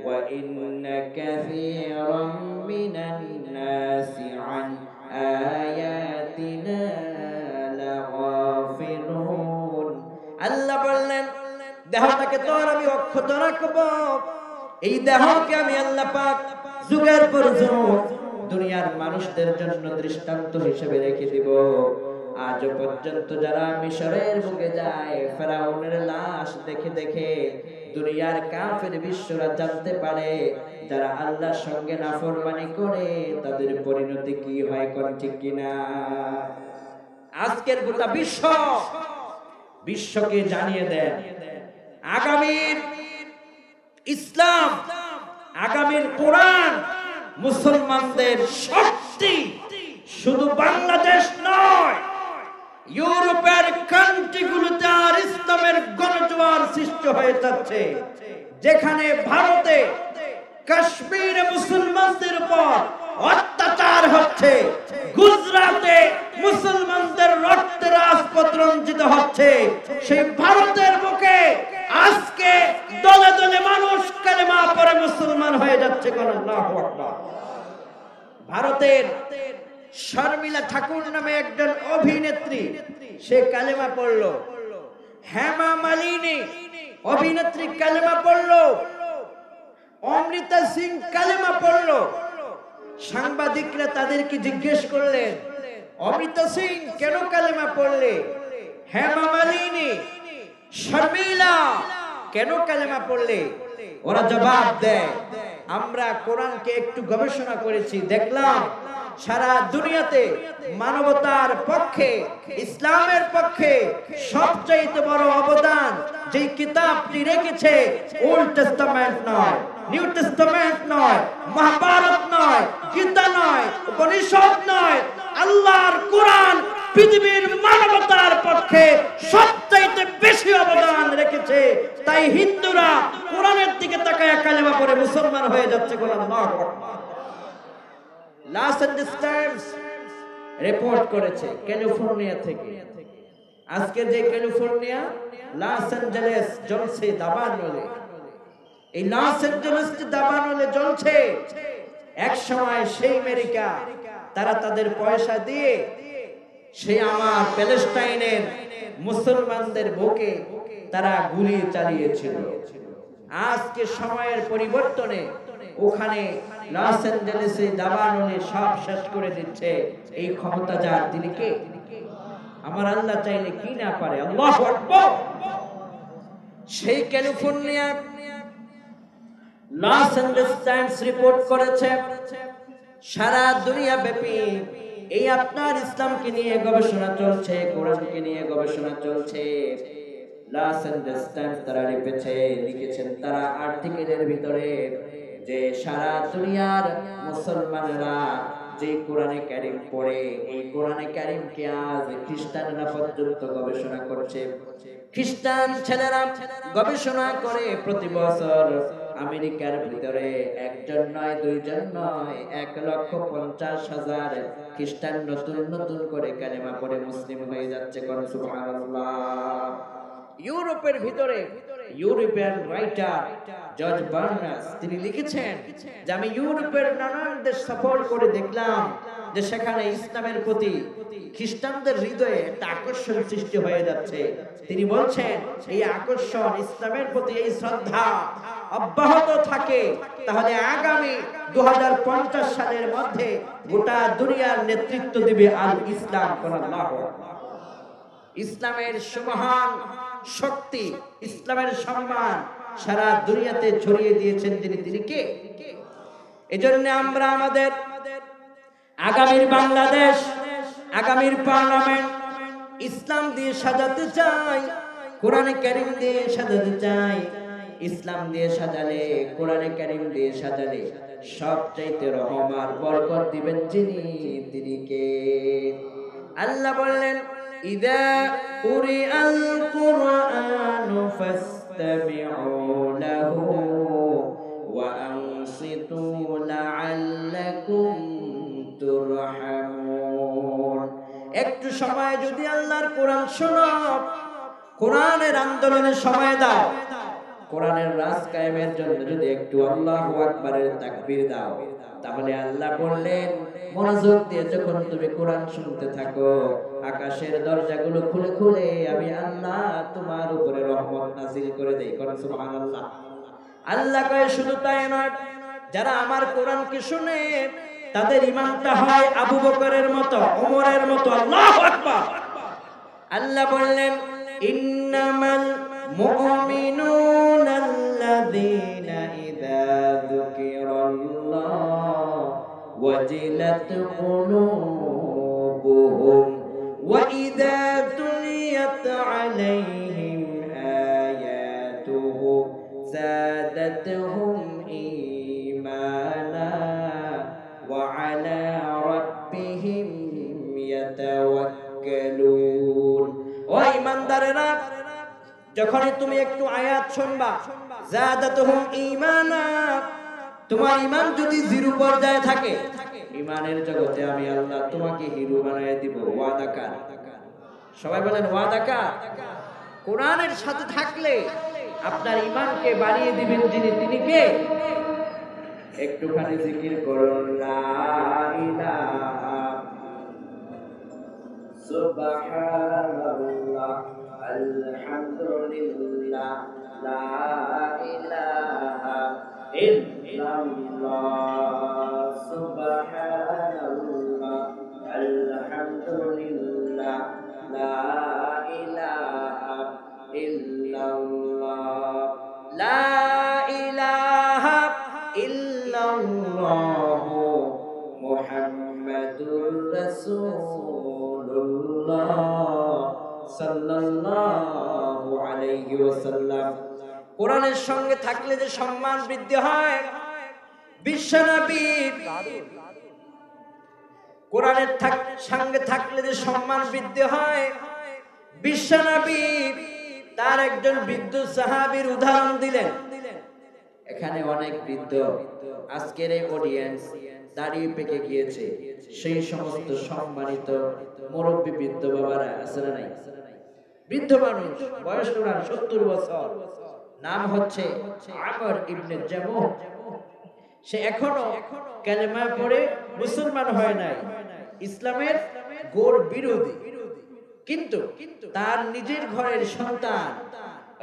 ওয়া ইন্না কাসীরাম মিনান নাসি আন আয়াতিনা লাগাফিলুন। আল্লাহ বললেন, দেহটাকে তোর আমি অক্ষত রাখবো, এই দেহকে আমি আল্লাহ পাক যুগের পর যুগ দুনিয়ার মানুষদের জন্য দৃষ্টান্ত হিসেবে রেখে দিব। আজ পর্যন্ত যারা মিশরের বুকে যায়, ফেরাউনের লাশ দেখে দেখে দুনিয়ার কাফের বিশ্বরা জানতে পারে যারা আল্লাহর সঙ্গে নাফরমানি করে তাদের পরিণতি কি হয়, কোন ঠিক কিনা। আজকের গোটা বিশ্বকে জানিয়ে দেন আগামীর ইসলাম, আগামীর কোরআন মুসলমানদের শক্তি শুধু বাংলাদেশ নয়, ইউরোপের কান্ট্রিগুলোতে আর ইসলামের গণজোয়ার সৃষ্টি হয়ে যাচ্ছে। যেখানে ভারতে কাশ্মীরে মুসলমানদের উপর অত্যাচার হচ্ছে, গুজরাটে মুসলমানদের রক্তে রাজপথ রঞ্জিত হচ্ছে, সেই ভারতের বুকে আজকে দলে দলে মানুষ কালেমা পড়ে মুসলমান হয়ে যাচ্ছে। আল্লাহু আকবার। ভারতের শর্মিলা ঠাকুর নামে একজন অভিনেত্রী, সে কালেমা পড়লো। হেমা মালিনী অভিনেত্রী কালেমা পড়লো। অমৃতা সিং কালেমা পড়লো। সাংবাদিকরা তাদেরকে জিজ্ঞেস করলেন, অমৃতা সিং কেন কালেমা পড়লে? হেমা মালিনী, শর্মিলা কেন কালেমা পড়লে? ওরা জবাব দেয়, আমরা কোরআনকে একটু গবেষণা করেছি, দেখলাম সারা দুনিয়াতে মানবতার পক্ষে, ইসলামের পক্ষে সবচেয়ে বড় অবদান যে কিতাবটি রেখেছে, ওল্ড টেস্টামেন্ট নয়, নিউ টেস্টামেন্ট নয়, মহাভারত নয়, গীতা নয়, উপনিষদ নয়, আল্লাহর কোরআন পৃথিবীর মানবতার পক্ষে সবচেয়ে বেশি অবদান রেখেছে। তাই হিন্দুরা কোরআনের দিকে তাকায় কালেমা পড়ে মুসলমান হয়ে যাচ্ছে। লস এঞ্জেলস টাইমস রিপোর্ট করেছে ক্যালিফোর্নিয়া থেকে, আজকে যে ক্যালিফোর্নিয়া লস এঞ্জেলস জ্বলছে দাবানলে, এই লস এঞ্জেলস দাবানলে জ্বলছে। এক সময় সেই আমেরিকা তারা তাদের পয়সা দিয়ে সে আমার প্যালেস্টাইনের মুসলমানদের বুকে তারা গুলি চালিয়েছিল। আজকে সময়ের পরিবর্তনে ওখানে লস এঞ্জেলেসে দাবানলে সব শেষ করে দিচ্ছে এই ক্ষমতা যার, তিনি কে? আমার আল্লাহ চাইলে কি না পারে। আল্লাহু আকবার। সেই California Los Angeles Times report করেছে সারা দুনিয়া ব্যাপী এই আপনার ইসলামকে নিয়ে গবেষণা চলছে, কোরআনকে নিয়ে গবেষণা চলছে। লস এঞ্জেলস তারা লিখেছেন তারা আর্টিকেলের ভিতরে যে সারা দুনিয়ার মুসলমানেরা যে কোরআনে কারীম পড়ে, এই কোরআনে কারীমকে আজ খ্রিস্টানরা পর্যন্ত গবেষণা করছে। খ্রিস্টান ছেলেরা গবেষণা করে প্রতি বছর আমেরিকার ভিতরে একজন নয়, দুইজন নয়, 1,50,000 খ্রিস্টান নতুন নতুন করে কালেমা পড়ে মুসলিম হয়ে যাচ্ছে। কোন সুবহানাল্লাহ। ইউরোপের ভিতরে ইউরোপিয়ান রাইটার জর্জ বার্নাস তিনি লিখেছেন যে আমি ইউরোপের নানান দেশ সফর করে দেখলাম যে সেখানে ইসলামের প্রতি খ্রিস্টানদের হৃদয়ে একটা আকর্ষণ সৃষ্টি হয়ে যাচ্ছে। তিনি বলছেন এই আকর্ষণ, ইসলামের প্রতি এই শ্রদ্ধা অব্যাহত থাকে তাহলে আগামী 2050 সালের মধ্যে গোটা দুনিয়ার নেতৃত্ব দিবে আল ইসলাম। আল্লাহু আকবার। ইসলামের সুমহান শক্তি, ইসলামের সম্মান সারা দুনিয়াতে ছড়িয়ে দিয়েছেন তিনি কে? এজন্য আমরা আমাদের আগামীর বাংলাদেশ, আগামীর পার্লামেন্ট ইসলাম দিয়ে সাজাতে চাই, কোরআনে কারীম দিয়ে সাজাতে চাই। ইসলাম দিয়ে সাজালে, কোরআনে কারীম দিয়ে সাজালে সবচাইতে রহম আর বরকত দিবেন যিনি, তিনি কে? আল্লাহ বললেন ইযা কুরিআল কুরআনু ফাসতামিউ লাহু ওয়া আনসিতু লাআল্লাকুম তুরহামুন। একটু সময় যদি আল্লাহর কোরআন শোনো, কোরআনের আন্দোলনে সময় দাও, কোরআনের রাজ কায়েমের জন্য যদি একটু আল্লাহু আকবারের তাকবীর দাও, তাহলে আল্লাহ বললেন মনোযোগ দিয়ে যখন তুমি কোরআন শুনতে থাকো, আকাশের দরজাগুলো খুলে খুলে আমি আল্লাহ তোমার উপরে রহমত নাযিল করে দেই। কোরআন সুবহানাল্লাহ। আল্লাহ কয় শুধু তাই নয়, যারা আমার কোরআনকে শুনে তাদের ঈমানটা হয় আবু বকরের মতো, ওমরের মতো। আল্লাহু আকবার। আল্লাহ বললেন ইন্নামাল মুমিনুনা আল্লাযীনা ইযা যুকিরাল্লাহ ওয়াজিলাত কুলুবুহুম ওয়া ইযা তুলিয়াত আলাইহিম আয়াতুহু যাদাতুহুম ঈমানা ওয়া আলা রাব্বিহিম ইয়াতাওয়াক্কালুন। ও ঈমানদারেরা, যখনই তুমি একটু আয়াত শুনবা, যাদাতুহুম ঈমানা, তোমার ঈমান যদি জিরো পর্যায়ে থাকে, ঈমানের জগতে আমি আল্লাহ তোমাকে হিরো বানায় দিব। ওয়াদা কার? সবাই বলেন ওয়াদা কার? কোরআনের সাথে থাকলে আপনার ঈমানকে বাড়িয়ে দিবেন যিনি, তিনি কে? একটুখানি জিকির করুন লা ইলাহা সুবহানাল্লাহ আলহামদুলিল্লাহ লা ইলাহা ইল্লাল্লাহ সুবহানাল্লাহ আলহামদুলিল্লাহ লা ইলাহা ইল্লাল্লাহ লা ইলাহা ইল্লাল্লাহ মুহাম্মাদুর রাসূলুল্লাহ সাল্লাল্লাহু আলাইহি ওয়াসাল্লাম। কোরআনের সঙ্গে থাকলে যে সম্মান বৃদ্ধি হয়, বিশ্বনবীর কোরআনের সঙ্গে থাকলে যে সম্মান বৃদ্ধি হয়, বিশ্বনবী তার একজন বৃদ্ধ সাহাবীর উদাহরণ দিলেন। এখানে অনেক বৃদ্ধ, আজকের এই অডিয়েন্স দাঁড়িয়ে পেকে গিয়েছে, সেই সমস্ত সম্মানিত মুরব্বী বৃদ্ধ বাবারা আছে না নাই? বৃদ্ধ মানুষ, বয়স 70 বছর, নাম হচ্ছে আমর ইবনে জামুহ। সে এখনো কালেমা পড়ে মুসলমান হয় নাই, ইসলামের গোড় বিরোধী, কিন্তু তার নিজের ঘরের সন্তান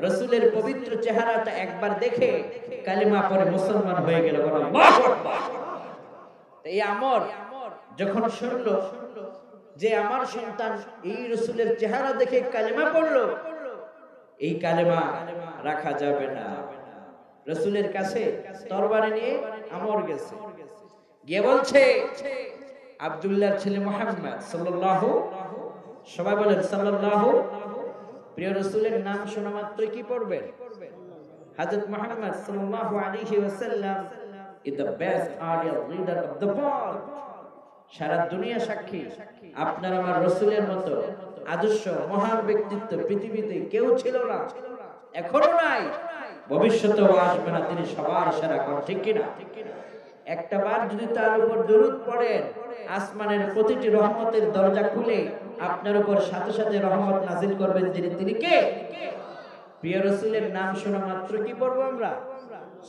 রাসূলের পবিত্র চেহারাটা একবার দেখে কালেমা পড়ে মুসলমান হয়ে গেল। আল্লাহু আকবার। এই আমর যখন শুনল যে আমার সন্তান এই রাসূলের চেহারা দেখে কালেমা পড়লো, এই কালেমা রাখা যাবে না। রাসূলের কাছে তরবারি নিয়ে আমর গেছে, গিয়ে বলছে আব্দুল্লাহর ছেলে মুহাম্মদ সাল্লাল্লাহু, সবাই বলেন সাল্লাল্লাহু প্রিয় রাসূলের নাম শোনা মাত্র কি পড়বেন? হযরত মুহাম্মদ সাল্লাল্লাহু আলাইহি ওয়াসাল্লাম is the best audio leader of the world. সারা দুনিয়া সাক্ষী আপনার আমার রাসূলের মতো আদর্শ মহান ব্যক্তিত্ব পৃথিবীতে কেউ ছিল না, এখনো নাই, ভবিষ্যতেও আসবে না। তিনি সবার সেরা, কোন ঠিক কিনা? একটা বার যদি তার উপর দরুদ পড়েন, আসমানের প্রতিটি রহমতের দরজা খুলে আপনার উপর সাথে সাথে রহমত নাজিল করবেন। তিনি কে? প্রিয় রাসূলের নাম শোনা মাত্র কি পড়বো আমরা?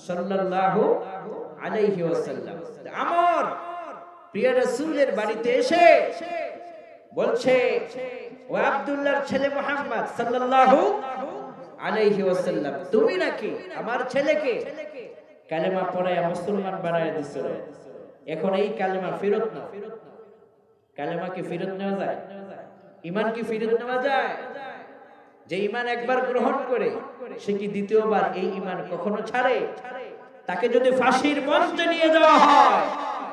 সাল্লাল্লাহু আলাইহি ওয়াসাল্লাম। আমার প্রিয় রাসূলের বাড়িতে এসে বলছে, ও আব্দুল্লাহর ছেলে মুহাম্মদ সাল্লাল্লাহু আলাইহি ওয়াসাল্লাম, তুমি নাকি আমার ছেলেকে কালেমা পড়ায় মুসলমান বানায় দিছো? এখন এই কালেমা ফেরত নাও। কালেমা কি ফেরত নেওয়া যায়? ঈমান কি ফেরত নেওয়া যায়? যে ঈমান একবার গ্রহণ করে সে কি দ্বিতীয়বার এই ঈমান কখনো ছাড়ে? তাকে যদি ফাঁসির মঞ্চে নিয়ে যাওয়া হয়,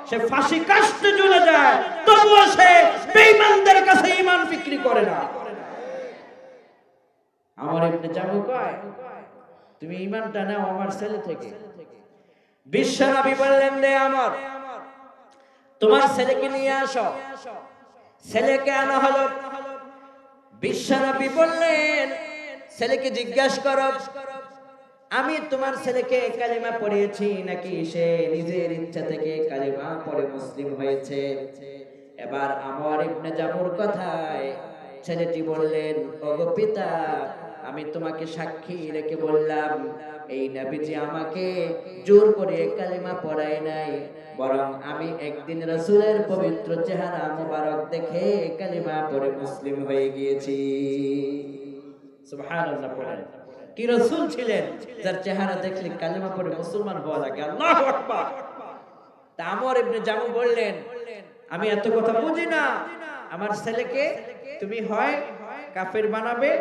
সে ফাঁসি কাস্টে ঝুলে যায়, তবুও সে বেঈমানদের কাছে ঈমান বিক্রি করে না। আমার ইবনে জামু কয়, তুমি ঈমানটা নাও আমার ছেলে থেকে। বিশ্বনবী বললেন, রে আমার, তোমার ছেলেকে নিয়ে আসো। ছেলেকে আনা হলো। বিশ্বনবী বললেন, ছেলেকে জিজ্ঞাসা করো, আমি তোমার ছেলেকে কালিমা পড়িয়েছি নাকি সে নিজের ইচ্ছা থেকে কালিমা পড়ে মুসলিম হয়েছে? এবার আমর ইবনে জামুর কথায় ছেলেটি বললেন, ওগো পিতা, আমি তোমাকে সাক্ষী রেখে বললাম, এই নবীজি আমাকে জোর করে কালিমা পড়ায় নাই, বরং আমি একদিন রাসূলের পবিত্র চেহারা মোবারক দেখে কালিমা পড়ে মুসলিম হয়ে গিয়েছি। সুবহানাল্লাহ পড়েন। কি রাসূল ছিলেন যার চেহারা দেখলে কালিমা পড়ে মুসলমান হওয়া লাগে? আল্লাহু আকবার। তা আমর ইবনে জামু বললেন, আমি এত কথা বুঝি না, আমার ছেলেকে তুমি হয় কাফের বানাবে,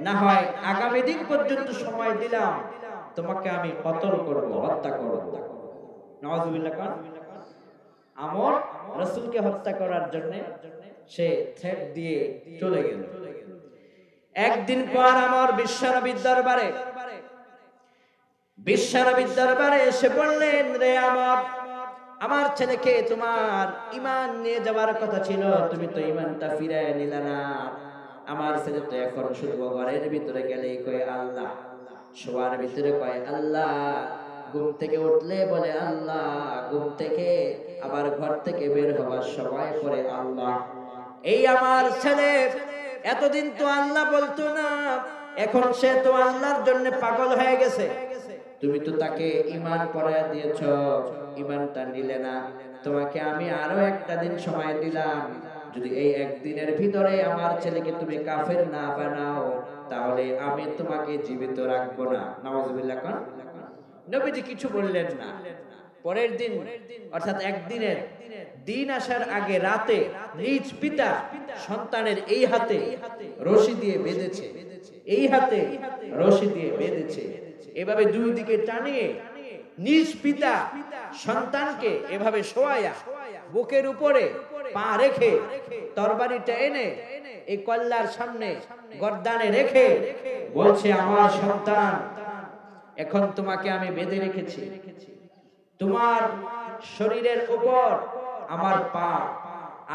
না হয় আগামী দিন পর্যন্ত সময় দিলাম, তোমাকে আমি কতল করব, হত্যা করব। নাউযুবিল্লাহ। আমর রাসূলকে হত্যা করার জন্য সে থ্রেট দিয়ে চলে গেল। একদিন পর আমর বিশ্বনবীর দরবারে এসে বললেন, রে আমর, আমার ছেলেকে তোমার ঈমান নিয়ে যাওয়ার কথা ছিল, তুমি তো ঈমানটা ফিরায় নিলা না। আমার ছেলে তো এখন শুধু ঘরের ভিতরে গেলেই কয় আল্লাহ, শোয়ার ভিতরে কয় আল্লাহ, ঘুম থেকে উঠলে বলে আল্লাহ, ঘুম থেকে আবার ঘর থেকে বের হওয়ার সময় পরে আল্লাহ। এই আমার ছেলে এতদিন তো আল্লাহ বলতো না, এখন সে তো আল্লাহর জন্য পাগল হয়ে গেছে। তুমি তো তাকে ঈমান পড়ায়া দিয়েছো, ঈমানটা নিলে না। তোমাকে আমি আরো একটা দিন সময় দিলাম, যদি এই একদিনের ভিতরে আমার ছেলেকে তুমি কাফের না বানাও, তাহলে আমি তোমাকে জীবিত রাখবো না। নাউযুবিল্লাহ। নবীজি কিছু বললেন না। পরের দিন অর্থাৎ একদিনের দিন আসার আগে রাতে নিজ পিতা সন্তানের এই হাতে রশি দিয়ে বেঁধেছে, এই হাতে রশি দিয়ে বেঁধেছে। এভাবে দুই দিকে টানিয়ে নিজ পিতা সন্তানকে এভাবে শোয়ায়া বুকের উপরে পা রেখে তরবারিটা এনে এই কল্লার সামনে গর্দানে রেখে বলছে, আমার সন্তান, এখন তোমাকে আমি বেঁধে রেখেছি, তোমার শরীরের উপর আমার পা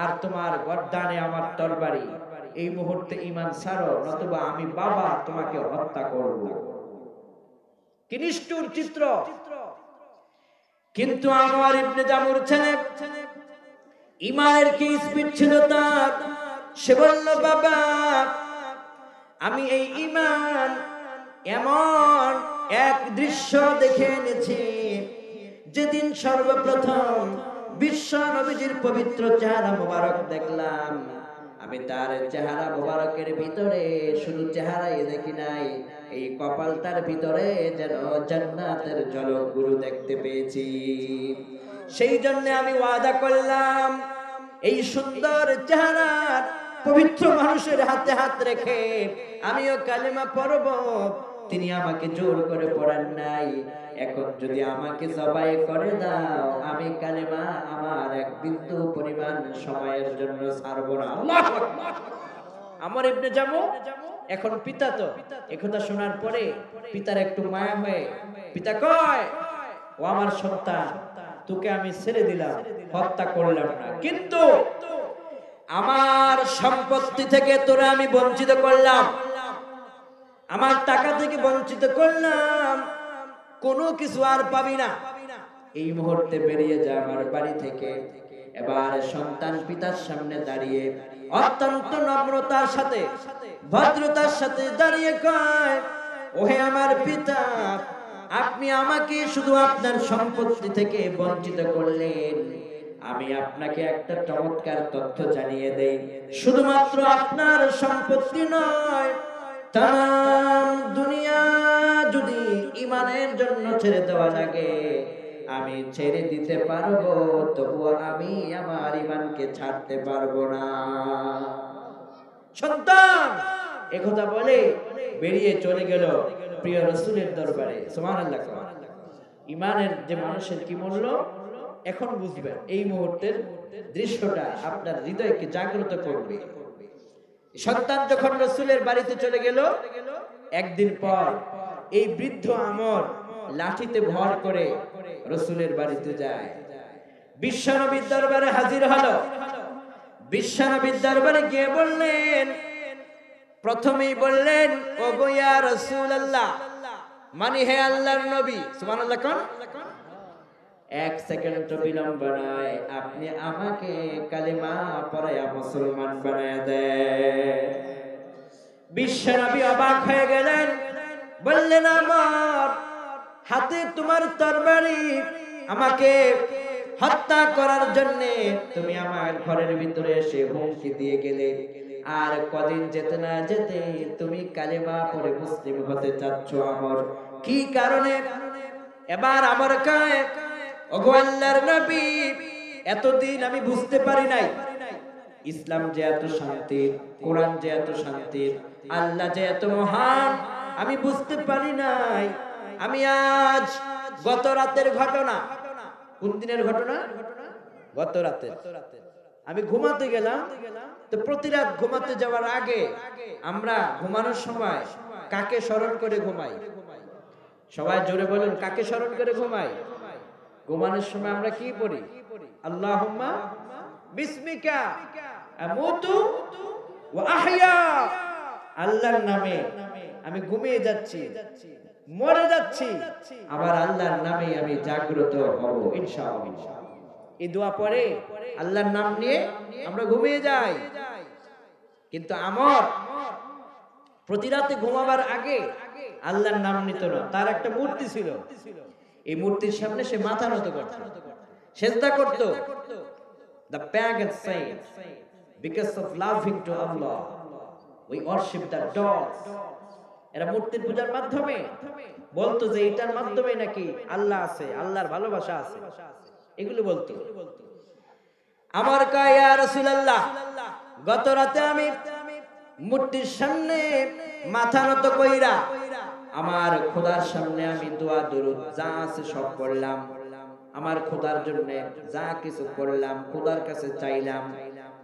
আর তোমার গর্দানে আমার তরবারি। এই মুহূর্তে ঈমান ছাড়ো, নতুবা আমি বাবা তোমাকে হত্যা করব। কি নিষ্ঠুর চিত্র! কিন্তু আমার ইবনে জামুর ছেলে ঈমানের কি স্পিড ছিল তার! সে বলল, বাবা, আমি এই ঈমান এমন এক দৃশ্য দেখে এনেছি, যেদিন সর্বপ্রথম বিশ্ব নবীজির পবিত্র চেহারা মোবারক দেখলাম, আমি তার চেহারা মোবারকের ভিতরে শুধু চেহারাই দেখি নাই, এই কপালটার ভিতরে যেন জান্নাতের ঝলকগুলো দেখতে পেয়েছি। সেই জন্য আমি ওয়াদা করলাম, এই সুন্দর চেহারার পবিত্র মানুষের হাতে হাত রেখে আমিও কালিমা পড়ব। তিনি আমাকে জোর করে পড়ান নাই, এখন যদি আমাকে জবাই করে দাও, আমি কালিমা আমার এক বিন্দু পরিমাণ সময়ের জন্য ছাড়ব না। আল্লাহু আকবার। আমর ইবনে জামু এখন পিতা তো একথা শোনার পরে পিতার একটু মায়া হয়ে পিতা কয়, ও আমার সন্তান, তোকে আমি ছেড়ে দিলাম, হত্যা করলাম না, কিন্তু আমার সম্পত্তি থেকে তোরা আমি বঞ্চিত করলাম, আমার টাকা থেকে বঞ্চিত করলাম, কোনো কিছু আর পাবি না, এই মুহূর্তে বেরিয়ে যা আমার বাড়ি থেকে। এবার সন্তান পিতার সামনে দাঁড়িয়ে অত্যন্ত নম্রতার সাথে ভদ্রতার সাথে দাঁড়িয়ে কয়, ওহে আমার পিতা, আপনি আমাকে শুধু আপনার সম্পত্তি থেকে বঞ্চিত করলেন, আমি আপনাকে একটা চমৎকার তথ্য জানিয়ে দেই, শুধুমাত্র আপনার সম্পত্তি নয়, তাম দুনিয়া যদি ঈমানের জন্য ছেড়ে দেওয়া লাগে আমি ছেড়ে দিতে পারবো, তবুও আমি আমার ঈমানকে ছাড়তে পারবো না। সন্তান একথা বলে বেরিয়ে চলে গেল প্রিয় রাসূলের দরবারে। সুবহানাল্লাহ। ঈমানের যে মানুষের কি মূল্য এখন বুঝবেন, এই মুহূর্তের দৃশ্যটা আপনার হৃদয়কে জাগ্রত করবে। সন্তান যখন রাসূলের বাড়িতে চলে গেল, একদিন পর এই বৃদ্ধ আমর লাঠিতে ভর করে রাসূলের বাড়িতে যায়, বিশ্বনবীর দরবারে হাজির হলো। বিশ্বনবীর দরবারে গিয়ে বললেন, প্রথমেই বললেন, ওগো ইয়া রাসূলুল্লাহ, মানে হে আল্লাহর নবী। সুবহানাল্লাহ। কোন এক সেকেন্ড বিলম্ব নয়, আপনি আমাকে কালিমা পড়ায়া মুসলমান বানায়া দেন। বিশ্বনবী অবাক হয়ে গেলেন, বললেন, আমার হাতে তোমার তরবারি, আমাকে হত্যা করার জন্য তুমি আমার ঘরের ভিতরে এসে হুমকি দিয়ে গেলে, আর কদিন যেতে না যেতে তুমি কালিমা পড়ে মুসলিম হতে চাচ্ছ, আমার কি কারণে? এবার আমার কয়, ওগো আল্লাহর নবী, এতদিন আমি বুঝতে পারি নাই ইসলাম যে এত শান্তির, কোরআন যে এত শান্তির, আল্লাহ যে এত মহান, আমি বুঝতে পারি নাই। আমি আজ গত রাতের ঘটনা, কোন দিনের ঘটনা? গত রাতে আমি ঘুমাতে গেলাম, তো প্রতি রাত ঘুমাতে যাওয়ার আগে আমরা ঘুমানোর সময় কাকে স্মরণ করে ঘুমাই? সবাই জোরে বলেন, কাকে স্মরণ করে ঘুমাই? ঘুমানোর সময় আমরা কি পড়ি? আল্লাহুম্মা বিসমিকা আমুতু ওয়া আহইয়া, আল্লাহর নামে আমি ঘুমিয়ে যাচ্ছি, মরে যাচ্ছি, আবার আল্লাহর নামে আমি জাগ্রত হব ইনশাআল্লাহ। এই দোয়া পড়ে আল্লাহর নাম নিয়ে আমরা ঘুমিয়ে যাই। কিন্তু আমর প্রতি রাতে ঘুমাবার আগে আল্লাহর নাম নিত না, তার একটা মূর্তি ছিল, এই মূর্তির সামনে সে মাথা নত করত, সিজদা করত। The pagans say, because of loving to Allah, we worship the dogs. এরা মূর্তির পূজার মাধ্যমে বলতো যে এটার মাধ্যমে নাকি আল্লাহ আছে, আল্লাহর ভালোবাসা আছে, এগুলো বলতো। আমার কয়, ইয়া রাসূলুল্লাহ, গত রাতে আমি মূর্তির সামনে মাথা নত কইরা আমার খোদার সামনে আমি দোয়া দরুদ যা আছে সব পড়লাম, আমার খোদার জন্য যা কিছু করলাম, খোদার কাছে চাইলাম,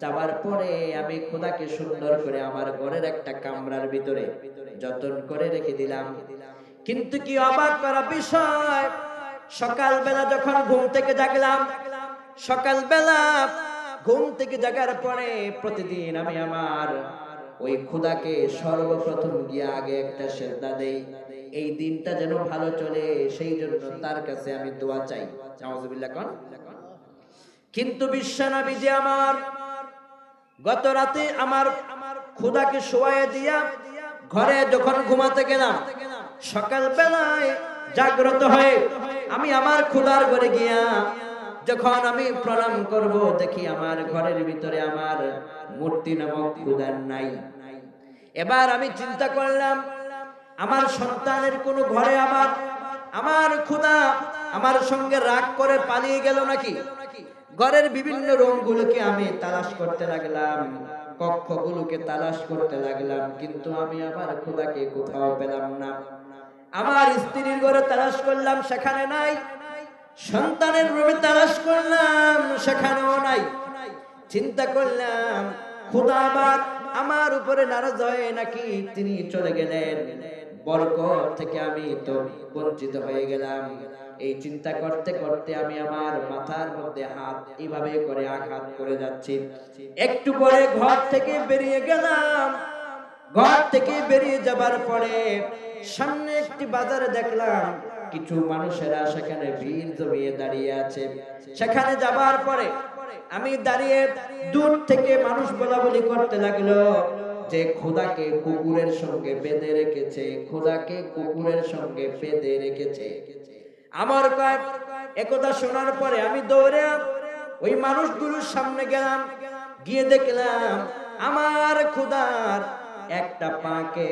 চাওয়ার পরে আমি খোদাকে সুন্দর করে আমার ঘরের একটা কামরার ভিতরে যতন করে রেখে দিলাম। কিন্তু কি অবাক করা বিষয়, সকালবেলা যখন ঘুম থেকে জাগলাম, সকালবেলা ঘুম থেকে জাগার পরে প্রতিদিন আমি আমার ওই খোদাকে সর্বপ্রথম গিয়ে আগে একটা সিজদা দেই, এই দিনটা যেন ভালো চলে সেই জন্য তার কাছে আমি দোয়া চাই। নাউজুবিল্লাহ কোন। কিন্তু বিশ্বনবী যে আমার গত রাতে আমার খোদাকে শোয়ায়ে দিয়া ঘরে যখন ঘুমাতে গেলাম, সকালবেলায় জাগ্রত হয়ে আমি আমার খোদার ঘরে গিয়া যখন আমি প্রণাম করব, দেখি আমার ঘরের ভিতরে আমার মূর্তি নামক খোদার নাই। এবার আমি চিন্তা করলাম, আমার সন্তানের কোন ঘরে আমার খোদা আমার সঙ্গে রাগ করে পালিয়ে গেল নাকি? ঘরের বিভিন্ন রুমগুলোকে আমি তালাশ করতে লাগলাম, কক্ষগুলোকে তালাশ করতে লাগলাম, কিন্তু আমি আমার খোদাকে কোথাও পেলাম না। আমার স্ত্রীর ঘরে তালাশ করলাম, সেখানে নাই। সন্তানের রুমে তালাশ করলাম, সেখানেও নাই। চিন্তা করলাম, খোদা আমার আমার উপরে নারাজ হয়ে নাকি তিনি চলে গেলেন, বরকত থেকে আমি তো বঞ্চিত হয়ে গেলাম। এই চিন্তা করতে করতে আমি আমার মাথার মধ্যে হাত এইভাবে করে আঘাত করে যাচ্ছি। একটু পরে ঘর থেকে বেরিয়ে গেলাম। ঘর থেকে বেরিয়ে যাবার পরে সামনে একটি বাজারে দেখলাম কিছু মানুষেরা সেখানে ভিড় জমিয়ে দাঁড়িয়ে আছে। সেখানে যাবার পরে আমি দাঁড়িয়ে দূর থেকে মানুষ বলাবলি করতে লাগলো যে খোদাকে কুকুরের সঙ্গে বেঁধে রেখেছে, খোদাকে কুকুরের সঙ্গে বেঁধে রেখেছে। আমার একথা শোনার পরে আমি দৌড়ে ওই মানুষগুলোর সামনে গেলাম। গিয়ে দেখলাম আমার খোদার একটা পাকে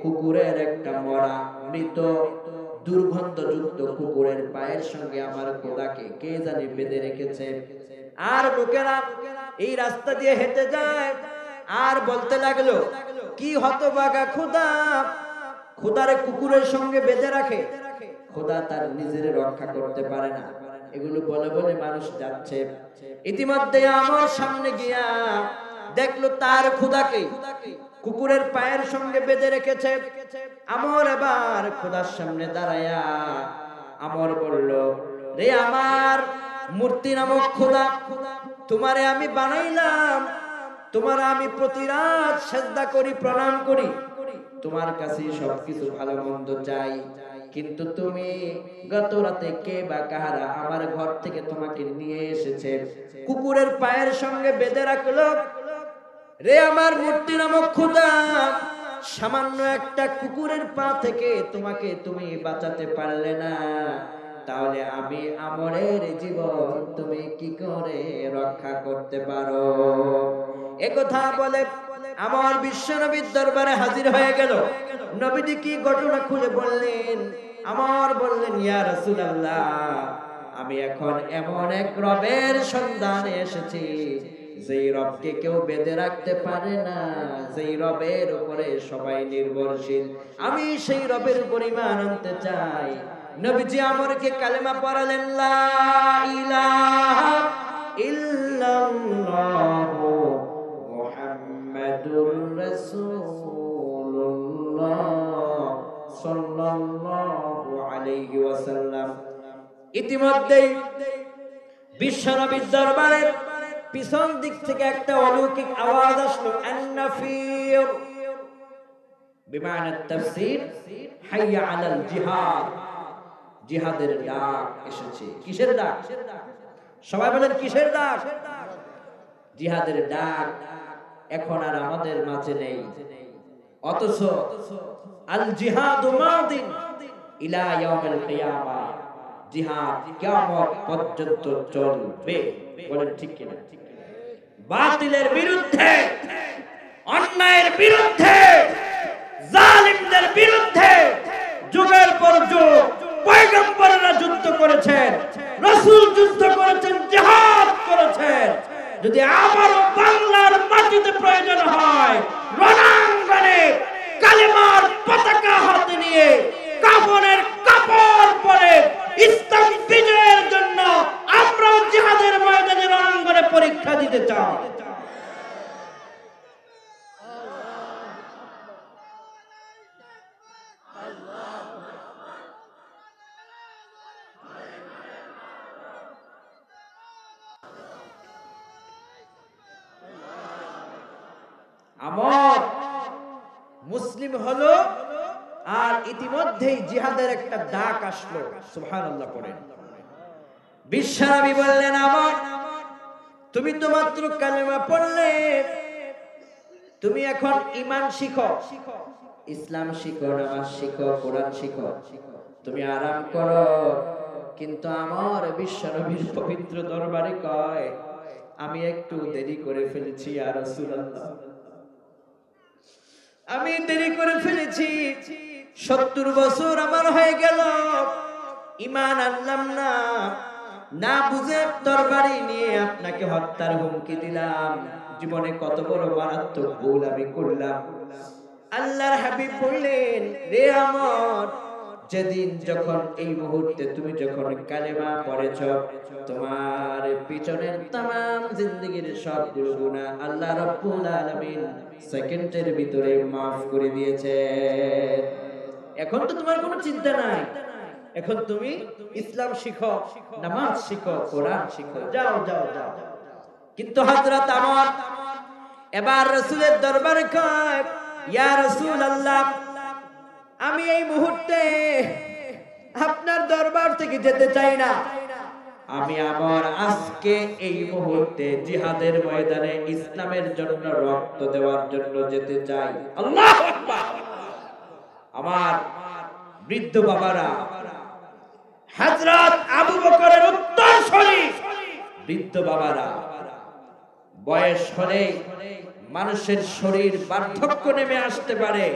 কুকুরের একটা মরা মৃত দুর্গন্ধযুক্ত কুকুরের পায়ের সঙ্গে আমার খোদাকে কে জানি বেঁধে রেখেছে। আর লোকেরা এই রাস্তা দিয়ে হেঁটে যায় আর বলতে লাগলো, কি হতভাগা খোদা, খোদারে কুকুরের সঙ্গে বেঁধে রাখে, খোদা তার নিজের রক্ষা করতে পারে না। এগুলো বলে বলে মানুষ যাচ্ছে। ইতিমধ্যে আমার সামনে গিয়া দেখলো তার খোদাকে কুকুরের পায়ের সঙ্গে বেঁধে রেখেছে। আমর এবার খোদার সামনে দাঁড়ায়া আমর বলল, রে আমার মূর্তি নামক খোদা, তোমারে আমি বানাইলাম, তোমার আমি প্রতি রাত সিজদা করি, প্রণাম করি, তোমার কাছে সবকিছু ভালো মন্দ চাই, কিন্তু তুমি গত রাতে কে বা কাহারা আমার ঘর থেকে তোমাকে নিয়ে এসেছে, কুকুরের পায়ের সঙ্গে বেঁধে রাখলো। রে আমার মূর্তি নামক খোদা, সামান্য একটা কুকুরের পা থেকে তোমাকে তুমি বাঁচাতে পারলে না, তাহলে আমি আমরের জীবন তুমি কি করে রক্ষা করতে পারো? একথা বলে আমার বিশ্বনবীর দরবারে হাজির হয়ে গেল। নবীজি কি ঘটনা খুলে বললেন। আমার বললেন, ইয়া রাসূলুল্লাহ, আমি এখন এমন এক রবের সন্ধানে এসেছি যেই রবকে কেউ বেঁধে রাখতে পারে না, যেই রবের উপরে সবাই নির্ভরশীল। আমি সেই রবের উপর ঈমান আনতে চাই। নবীজি আমরকে কালেমা পড়ালেন, লা ইলাহা ইল্লাল্লাহু মুহাম্মাদুর রাসূলুল্লাহ সাল্লাল্লাহু আলাইহি ওয়াসাল্লাম। ইতিমধ্যেই বিশ্বনবীর দরবারে পিছন দিক থেকে একটা অলৌকিক আওয়াজ আসলো, আন-নাফির, বিমানে তাফসীর হাইয়া আলাল জিহাদ, জিহাদের ডাক এসেছে। কিসের ডাক? সবাই বলেন কিসের ডাক? জিহাদের ডাক এখন আর আমাদের মাঝে নেই, অথচ আল জিহাদু মাদিন ইলা ইয়াউমিল কিয়ামা, জিহাদ কিয়ামত পর্যন্ত চলবে। বলেন ঠিক কিনা? বাতিলের বিরুদ্ধে, অন্যায়ের বিরুদ্ধে, জালিমদের বিরুদ্ধে যুগের পর যুগ পয়গম্বররা যুদ্ধ করেছেন, রাসূল যুদ্ধ করেছেন, জিহাদ করেছেন। যদি আমারও বাংলার মাটিতে প্রয়োজন হয়, রণাঙ্গনে কালেমার পতাকা হাতে নিয়ে, কাফনের কাপড় পরে ইসলাম বিজয়ের জন্য আমরাও জিহাদের ময়দানে রণাঙ্গনে পরীক্ষা দিতে চাই। আমর মুসলিম হলো আর ইতিমধ্যেই জিহাদের একটা ডাক আসলো। সুবহানাল্লাহ পড়েন। বিশ্বনবী বললেন, আমর তুমি তো মাত্র কালেমা পড়লে, তুমি এখন ঈমান শিখো, ইসলাম শিখো, নামাজ শিখো, কোরআন শিখো, তুমি আরাম করো। কিন্তু আমার বিশ্বনবীর পবিত্র দরবারে কয়, আমি একটু দেরি করে ফেলেছি ইয়া রাসূলুল্লাহ, আমি দেরি করে ফেলেছি। 70 বছর আমার হয়ে গেল, ঈমান আনলাম না, না বুঝে তরবারি নিয়ে আপনাকে হত্যার হুমকি দিলাম। জীবনে কত বড় মারাত্মক ভুল আমি করলাম। আল্লাহর হাবিব বললেন, রে আমর, যেদিন যখন এই মুহূর্তে তুমি যখন কালেমা পড়েছ, তোমার পিছনের तमाम জিন্দেগীর সবগুলো গুনাহ আল্লাহ রাব্বুল আলামিন সেকেন্ডের ভিতরে maaf করে দিয়েছে। এখন তো তোমার কোনো চিন্তা নাই, এখন তুমি ইসলাম শিখো, নামাজ শিখো, কোরআন শিখো, যাও যাও যাও। কিন্তু হযরত আমর এবার রাসূলের দরবারে কয়, ইয়া রাসূলুল্লাহ, আমি এই মুহূর্তে আপনার দরবার থেকে যেতে চাই না। আমি আমার আজকে এই মুহূর্তে জিহাদের ময়দানে ইসলামের জন্য রক্ত দেওয়ার জন্য যেতে চাই। আল্লাহু আকবার। আমার বৃদ্ধ বাবারা, হযরত আবু বকরের উত্তরসূরি বৃদ্ধ বাবারা, বয়স হলে মানুষের শরীর বার্ধক্য নেমে আসতে পারে,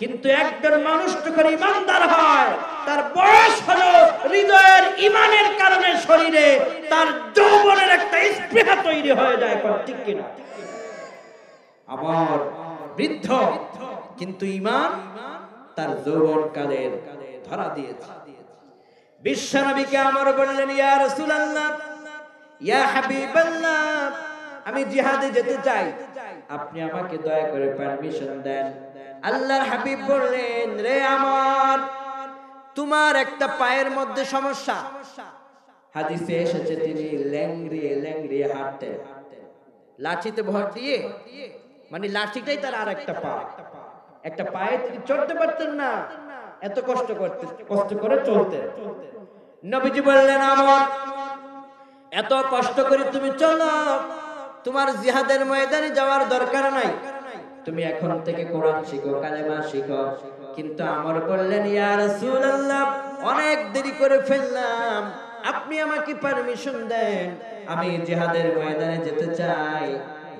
কিন্তু একজন মানুষ যখন ইমানদার হয়, তার বয়স হলো হৃদয়ের ইমানের কারণে শরীরে তার যৌবনের একটা স্পৃহা তৈরি হয়ে যায়। ঠিক কিনা? আমার বৃদ্ধ, কিন্তু ইমান তার যৌবনকালের ধরা দিয়েছে। বিশ্বনবীকে আমর বললেন, ইয়া রাসূলুল্লাহ, ইয়া হাবিবাল্লাহ, আমি জিহাদে যেতে চাই, আপনি আমাকে দয়া করে পারমিশন দেন। আল্লাহর হাবিব বললেন, রে আমর, তোমার একটা পায়ের মধ্যে সমস্যা। হাদিসে এসেছে তিনি ল্যাংড়িয়ে ল্যাংড়িয়ে হাঁটতেন, লাঠিতে ভর দিয়ে, মানে লাঠিটাই তার আর একটা পা, একটা পায়ে তিনি চলতে পারতেন না, এত কষ্ট করে চলতেন। নবীজি বললেন, আমর, এত কষ্ট করে তুমি চলো, তোমার জিহাদের ময়দানে যাওয়ার দরকার নাই, তুমি এখন থেকে কোরআন শিখো, কালেমা শিখো। কিন্তু আমর বললেন, ইয়া রাসূলুল্লাহ, অনেক দেরি করে ফেললাম, আপনি আমাকে পারমিশন দেন, আমি জিহাদের ময়দানে যেতে চাই।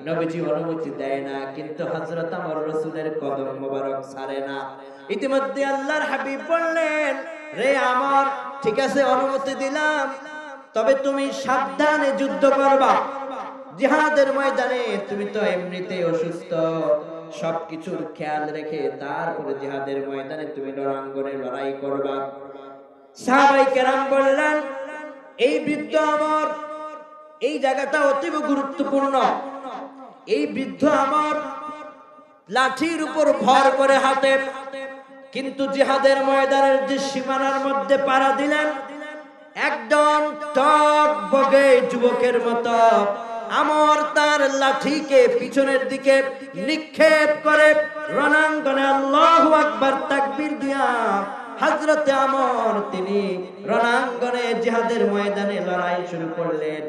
নবীজি অনুমতি দেয় না, কিন্তু হযরত আমর রাসূলের কদম মোবারক ছাড়ে না। ইতিমধ্যে আল্লাহর হাবিব বললেন, রে আমর, ঠিক আছে, অনুমতি দিলাম, তবে তুমি সাবধানে যুদ্ধ করবা। জিহাদের ময়দানে তুমি তো এমনিতেই অসুস্থ, সবকিছুর খেয়াল রেখে তারপরে জিহাদের ময়দানে তুমি রণাঙ্গনে লড়াই করবা। সাহাবায়ে কেরাম বললেন, এই বৃদ্ধ আমর, এই জায়গাটা অতীব গুরুত্বপূর্ণ। এই বৃদ্ধ আমর লাঠির উপর ভর করে হাঁটে, কিন্তু জিহাদের ময়দানের যে সীমানার মধ্যে পাড়া দিলেন, একজন টকবগে যুবকের মতো আমর তার লাঠিকে পিছনের দিকে নিক্ষেপ করে রণাঙ্গনে আল্লাহু আকবার তাকবীর দিয়া হযরতে আমর তিনি রণাঙ্গনে জিহাদের ময়দানে লড়াই শুরু করলেন।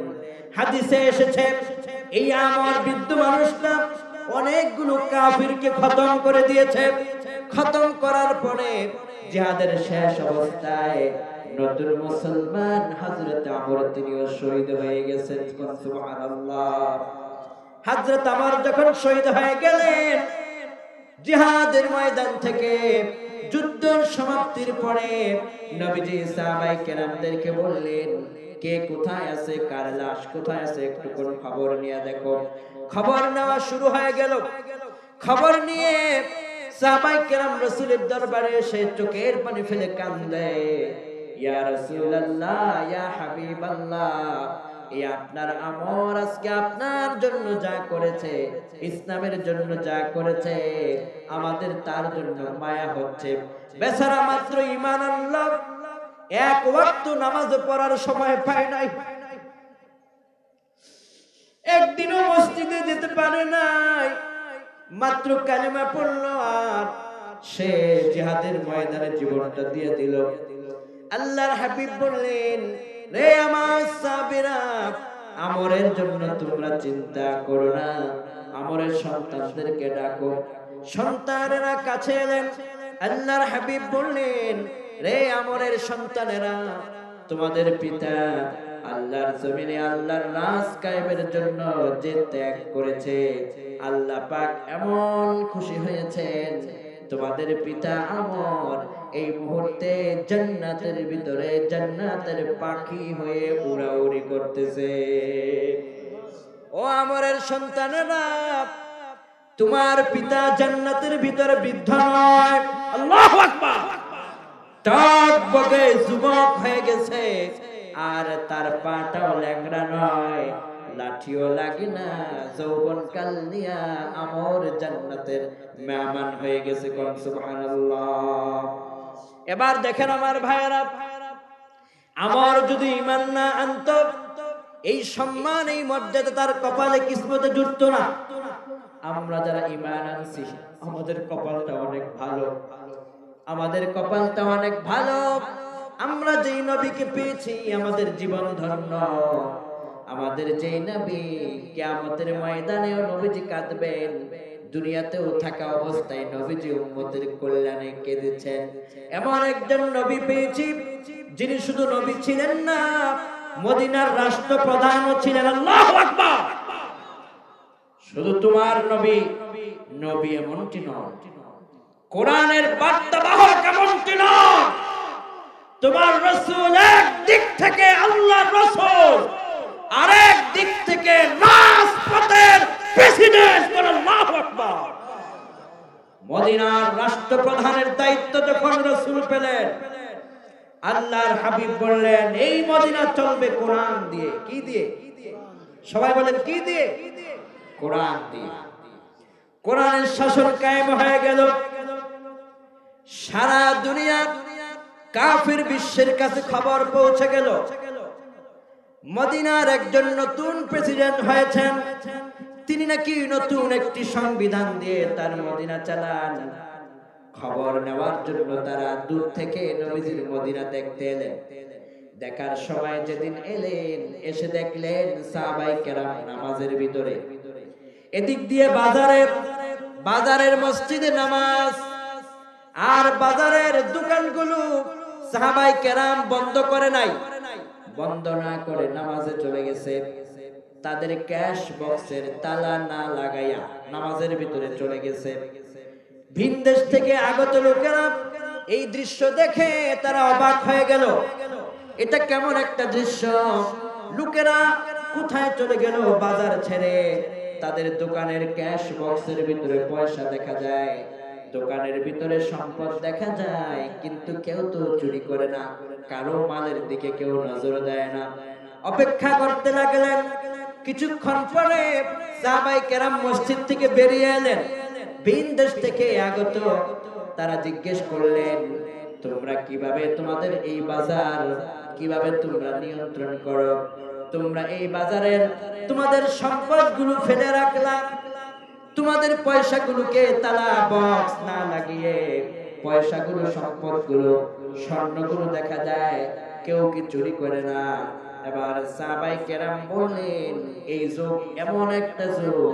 হাদিসে এসেছে, এই আমর বৃদ্ধ মানুষটা অনেকগুলো কাফিরকে খতম করে দিয়েছে। খতম করার পরে জিহাদের শেষ অবস্থায় নতুন মুসলমান হযরত আমর তিনিও শহীদ হয়ে গেছেন। সুবহানাল্লাহ। হযরত আমর যখন শহীদ হয়ে গেলেন, জিহাদের ময়দান থেকে যুদ্ধের সমাপ্তির পরে নবীজি সাহাবায়ে কেরামদেরকে বললেন, কে কোথায় আছে, কার লাশ কোথায় আছে, একটু কোন খবর নিয়ে দেখো। খবর নেওয়া শুরু হয়ে গেল। খবর নিয়ে সাহাবায়ে কেরাম রাসূলের দরবারে এসে চোখের পানি ফেলে কাঁদে, ইয়া রাসূলুল্লাহ, ইয়া হাবিবাল্লাহ, এই আপনার আমর আজকে আপনার জন্য যা করেছে, ইসলামের জন্য যা করেছে, আমাদের তার জন্য মায়া হচ্ছে। বেচারা মাত্র ঈমান আনলো, এক ওয়াক্ত নামাজ পড়ার সময় পায় নাই, একদিনও মসজিদে যেতে পারে নাই, মাত্র কালেমা পড়লো আর সে জিহাদের ময়দানে জীবনটা দিয়ে দিল। আল্লাহর হাবিব বললেন, রে আমার সাহাবীরা, আমরের জন্য তোমরা চিন্তা করো না, আমরের সন্তানদেরকে ডাকো। সন্তানেরা কাছে এলেন। আল্লাহর হাবিব বললেন, রে আমরের সন্তানেরা, তোমাদের পিতা আল্লাহর জমিনে আল্লাহর রাজ কায়েমের জন্য যে ত্যাগ করেছে, আল্লাহ পাক এমন খুশি হয়েছেন, তোমাদের পিতা আমর এই মুহূর্তে জান্নাতের ভিতরে জান্নাতের পাখি হয়ে উড়াউড়ি করতেছে। ও আমরের সন্তানেরা, তোমার পিতা জান্নাতের ভিতরে বৃদ্ধ নয়, আল্লাহু আকবার, টকবগে যুবক হয়ে গেছে, আর তার পাটাও ল্যাংড়া নয়, লাঠিও লাগে না, যৌবনকাল নিয়া আমর জান্নাতের মেহমান হয়ে গেছে। কোন সুবহানাল্লাহ। এবার দেখেন আমার ভাইয়েরা, আমার যদি ঈমান না আনতো, এই সম্মান এই মর্যাদা তার কপালে কিসমতে জুটতো না। আমরা যারা ঈমান আনছি আমাদের কপালটা অনেক ভালো, আমাদের কপালটা অনেক ভালো। আমরা যেই নবীকে পেয়েছি আমাদের জীবন ধন্য, আমাদের যেই নবী কিয়ামতের ময়দানেও নবীজি কাঁদবেন, দুনিয়াতেও থাকা অবস্থায় নবীজি উম্মতের কল্যাণে কেঁদেছেন। এমন একজন নবী পেয়েছি যিনি শুধু নবী ছিলেন না, মদিনার রাষ্ট্রপ্রধানও ছিলেন। আল্লাহু আকবার। শুধু তোমার নবী নবী এমনটি নয়, কোরআনের বার্তাবাহক এমনটি নয়, তোমার রাসূল এক দিক থেকে আল্লাহর রাসূল, আরেক দিক থেকে রাজপথের প্রেসিডেন্ট। আল্লাহু আকবার। মদিনার রাষ্ট্রপ্রধানের দায়িত্ব যখন রাসূল পেলেন, আল্লাহর হাবিব বললেন এই মদিনা চলবে কোরআন দিয়ে। কি দিয়ে? সবাই বলেন কি দিয়ে? কোরআন দিয়ে। কোরআনের শাসন কায়েম হয়ে গেল। সারা দুনিয়া কাফির বিশ্বের কাছে খবর পৌঁছে গেল মদিনার একজন নতুন প্রেসিডেন্ট হয়েছেন, তিনি নাকি নতুন একটি সংবিধান দিয়ে তার মদিনা চালান। খবর নেওয়ার জন্য তারা দূর থেকে নবীজির মদিনা দেখতে এলেন। দেখার সময় যেদিন এলেন, এসে দেখলেন সাহাবায়ে কেরাম নামাজের ভিতরে। এদিক দিয়ে বাজারের মসজিদে নামাজ, আর বাজারের দোকানগুলো সাহাবায়ে কেরাম বন্ধ করে নাই, বন্ধ না করে নামাজে চলে গেছে। তাদের ক্যাশ বক্সের তালা না লাগাইয়া নামাজের ভিতরে চলে গেছে। ভিন দেশ থেকে আগত লোকেরা এই দৃশ্য দেখে তারা অবাক হয়ে গেল। এটা কেমন একটা দৃশ্য! লোকেরা কোথায় চলে গেল বাজার ছেড়ে? তাদের দোকানের ক্যাশ বক্সের ভিতরে পয়সা দেখা যায়, দোকানের ভিতরে সম্পদ দেখা যায়, কিন্তু কেউ তো চুরি করে না, কারো মালের দিকে কেউ নজর দেয় না। অপেক্ষা করতে লাগলেন। কিছুক্ষণ পরে সাহাবায়ে কেরাম মসজিদ থেকে বেরিয়ে এলেন। ভিন দেশ থেকে আগত তারা জিজ্ঞেস করলেন, তোমরা কিভাবে তোমাদের এই বাজার কিভাবে তোমরা নিয়ন্ত্রণ করো? তোমরা এই বাজারের তোমাদের সম্পদগুলো ফেলে রাখলা, তোমাদের পয়সাগুলোকে তালা বক্স না লাগিয়ে পয়সাগুলো, সম্পদগুলো, স্বর্ণগুলো দেখা যায়, কেউ কি চুরি করে না? এবার সাহাবায়ে কেরাম বললেন, এই যুগ এমন একটা যুগ,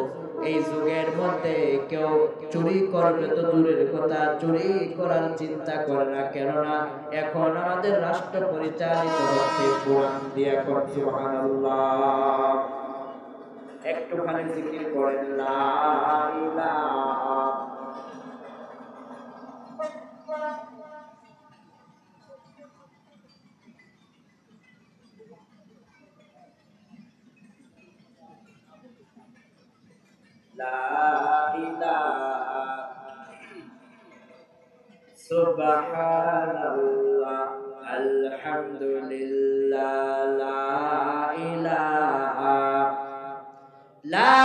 এই যুগের মধ্যে কেউ চুরি করবে তো দূরের কথা, চুরি করার চিন্তা করে না। কেননা এখন আমাদের রাষ্ট্র পরিচালিত হচ্ছে কোরআন দিয়ে। সুবহানাল্লাহ। একটুখানি জিকির করেন লা ইলাহা সুবহানাল্লাহ আলহামদুলিল্লাহ লা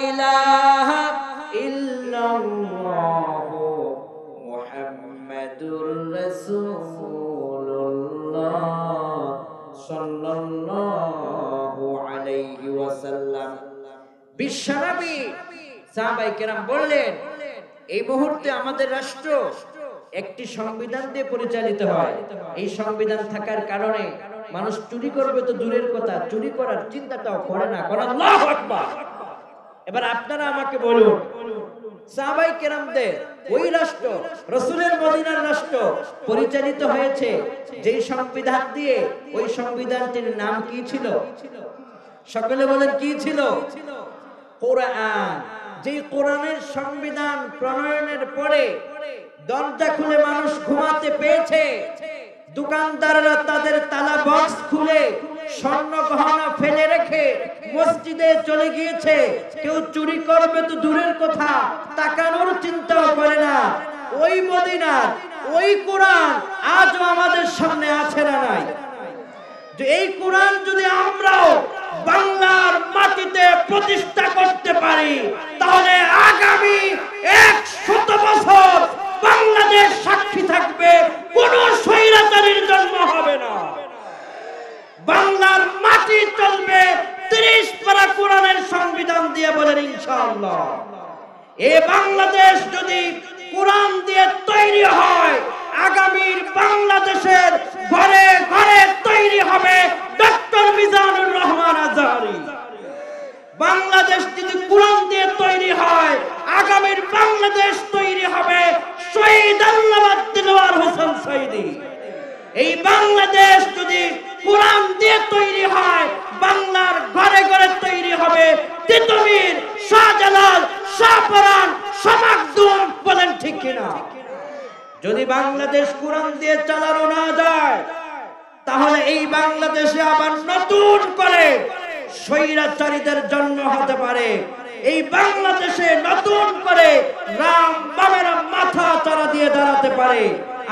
ইলাহা ইল্লাল্লাহ মুহাম্মাদুর রাসূলুল্লাহ সাল্লাল্লাহু আলাইহি ওয়াসাল্লাম। বিশ্বনবী সাহাবায়ে কেরাম বললেন, এই মুহূর্তে আমাদের রাষ্ট্র একটি সংবিধান দিয়ে পরিচালিত হয়। এই সংবিধান থাকার কারণে মানুষ চুরি করবে তো দূরের কথা, চুরি করার চিন্তাটাও করে না। আল্লাহু আকবার। এবার আপনারা আমাকে বলুন, সাহাবায়ে কেরামদের ওই রাষ্ট্র, রাসূলের মদিনার রাষ্ট্র পরিচালিত হয়েছে যেই সংবিধান দিয়ে, ওই সংবিধানটির নাম কি ছিল? সকলে বলেন কি ছিল? কোরআন। যে কোরআনের সংবিধান প্রণয়নের পরে দরজা খুলে মানুষ ঘুমাতে পেয়েছে, দোকানদাররা তাদের তালা বক্স খুলে স্বর্ণ গহনা ফেলে রেখে মসজিদে চলে গিয়েছে। কেউ চুরি করবে তো দূরের কথা, তাকানোর চিন্তাও করে না। ওই মদিনার ওই কোরআন আজও আমাদের সামনে আছে না নাই? যে এই কোরআন যদি আমরাও বাংলার মাটিতে প্রতিষ্ঠা করতে পারি, তাহলে আগামী 100 বছর বাংলাদেশ সাক্ষী থাকবে, কোন স্বৈরাচারীর জন্ম হবে না। বাংলার মাটি চলবে 30 পারা কোরআনের সংবিধান দিয়ে, বলেন ইনশাআল্লাহ। এই বাংলাদেশ যদি কোরআন দিয়ে তৈরি হয়, আগামীর বাংলাদেশের ঘরে ঘরে তৈরি হবে ডক্টর মিজানুর রহমান আজহারী। বাংলাদেশ যদি কোরআন দিয়ে তৈরি হয়, আগামীর বাংলাদেশ তৈরি হবে শহীদ আল্লামা দিলওয়ার হোসেন সাইদি। এই বাংলাদেশ যদি কোরআন দিয়ে তৈরি হয়, বাংলার ঘরে ঘরে তৈরি হবে তিতুমির, শাহজালাল, শাহপরান, শামাকদুম, বলেন ঠিক কিনা? যদি বাংলাদেশ কোরআন দিয়ে চালানো না যায়, তাহলে এই বাংলাদেশে আবার নতুন করে স্বৈরাচারীদের জন্ম হতে পারে। এই বাংলাদেশে নতুন করে রাম বামেরা মাথা চারা দিয়ে দাঁড়াতে পারে।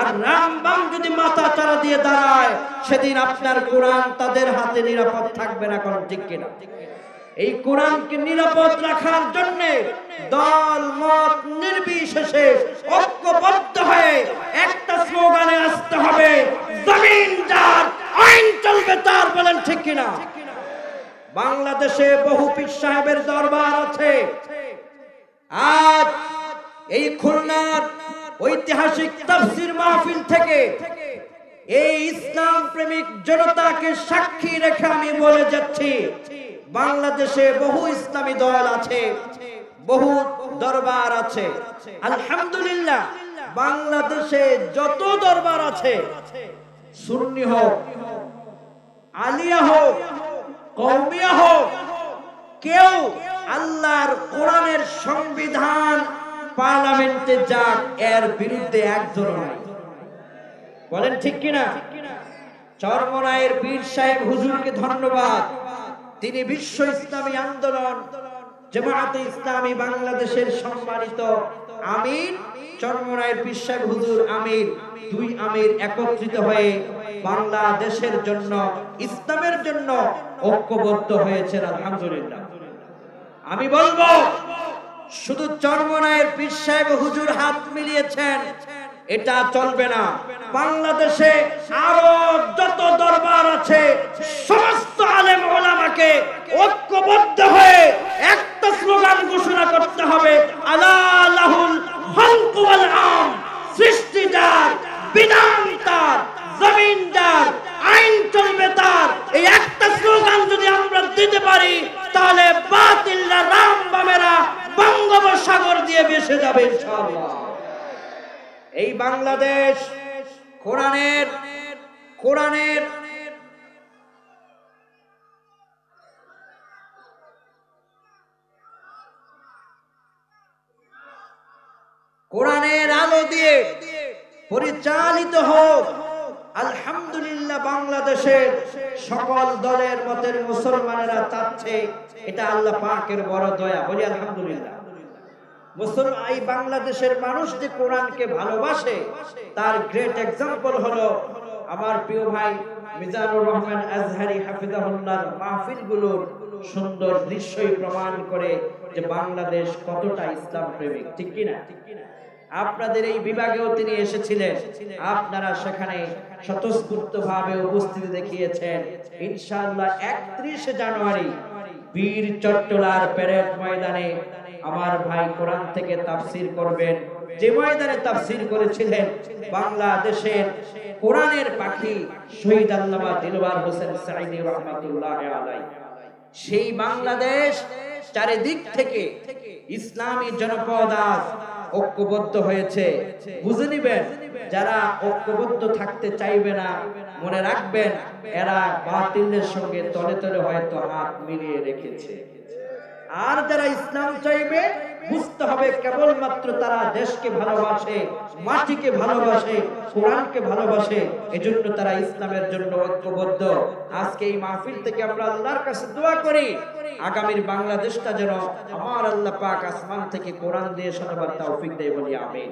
আর রাম বাম যদি মাথা চারা দিয়ে দাঁড়ায়, সেদিন আপনার কোরআন তাদের হাতে নিরাপদ থাকবে না, কোন ঠিক কিনা? এই কোরআনকে নিরাপদ রাখার জন্য দল মত নির্বিশেষে ঐক্যবদ্ধ হয়ে একটা স্লোগানে আসতে হবে, জমিন যার আইন চলবে তার, বলেন ঠিক কিনা? বাংলাদেশে বহু পীর সাহেবের দরবার আছে। আজ এই খুলনার ঐতিহাসিক তাফসীর মাহফিল থেকে এই ইসলাম প্রেমিক জনতাকে সাক্ষী রেখে আমি বলে যাচ্ছি, বাংলাদেশে বহু ইসলামী দল আছে, বহু দরবার আছে। আলহামদুলিল্লাহ, বাংলাদেশে যত দরবার আছে, সুন্নি হোক, আলিয়া হোক, কওমিয়া হোক, কেউ আল্লাহর কোরআনের সংবিধান পার্লামেন্টে যাক, এর বিরুদ্ধে একজন নাই, বলেন ঠিক কিনা? চরমনায়ের পীর সাহেব হুজুরকে ধন্যবাদ। তিনি বিশ্ব ইসলামী আন্দোলন জামায়াতে ইসলামী বাংলাদেশের সম্মানিত আমির, চরমনায়ের পীর সাহেব হুজুর আমির, দুই আমির একত্রিত হয়ে বাংলাদেশের জন্য, ইসলামের জন্য ঐক্যবদ্ধ হয়েছেন। আলহামদুলিল্লাহ। আমি বলবো, শুধু চরমনায়ের পীর সাহেব হুজুর হাত মিলিয়েছেন এটা চলবে না। বাংলাদেশে আরো যত দরবার আছে, সমস্ত আলেম ওলামাকে ঐক্যবদ্ধ হয়ে একটা স্লোগান ঘোষণা করতে হবে, আলা লাহুল খালকু ওয়াল আম। সৃষ্টিদার, বিধান তার, জমিন যার, আইন চলবে তার। এই একটা স্লোগান যদি আমরা দিতে পারি, তাহলে বাতিলরা, রাম বামেরা বঙ্গোপসাগর দিয়ে ভেসে যাবে ইনশাআল্লাহ। এই বাংলাদেশ কোরআনের আলো দিয়ে পরিচালিত হোক। আলহামদুলিল্লাহ, বাংলাদেশের সকল দলের মতের মুসলমানেরা চাচ্ছে, এটা আল্লাহ পাকের বড় দয়া, বলি আলহামদুলিল্লাহ। মুসলমান এই বাংলাদেশের মানুষ যে কোরআনকে ভালোবাসে, তার গ্রেট এক্সাম্পল হলো আমার প্রিয় ভাই মিজানুর রহমান আজহারী হাফিজাহুল্লাহর মাহফিলগুলোর সুন্দর দৃশ্যই প্রমাণ করে যে বাংলাদেশ কতটা ইসলাম প্রেমিক, ঠিক কিনা? আপনাদের এই বিভাগেও তিনি এসেছিলেন, আপনারা সেখানে স্বতঃস্ফূর্তভাবে উপস্থিতি দেখিয়েছেন। ইনশাআল্লাহ 31 জানুয়ারি বীর চট্টলার প্যারেড ময়দানে আমার ভাই কোরআন থেকে তাফসীর করবেন। যে ময়দানে তাফসীর করেছিলেন বাংলাদেশের কোরআনের পাখি শহীদ আল্লামা দিলওয়ার হোসেন সাইদি রাহমাতুল্লাহ আলাইহি, সেই বাংলাদেশ চারিদিক থেকে ইসলামী জনপদ আজ ঐক্যবদ্ধ হয়েছে। বুঝে নিবেন, যারা ঐক্যবদ্ধ থাকতে চাইবে না, মনে রাখবেন এরা বাতিলের সঙ্গে তলে তলে হয়তো হাত মিলিয়ে রেখেছে। আর যারা ইসলাম চাইবে, বুঝতে হবে কেবলমাত্র তারা দেশকে ভালোবাসে, মাটিকে ভালোবাসে, কোরআনকে ভালোবাসে, এজন্য তারা ইসলামের জন্য ঐক্যবদ্ধ। আজকে এই মাহফিল থেকে আমরা আল্লাহর কাছে দোয়া করি, আগামীর বাংলাদেশটা যেন আমার আল্লাহ পাক আসমান থেকে কোরআন দিয়ে শতবার তৌফিক দেয়, বলি আমিন।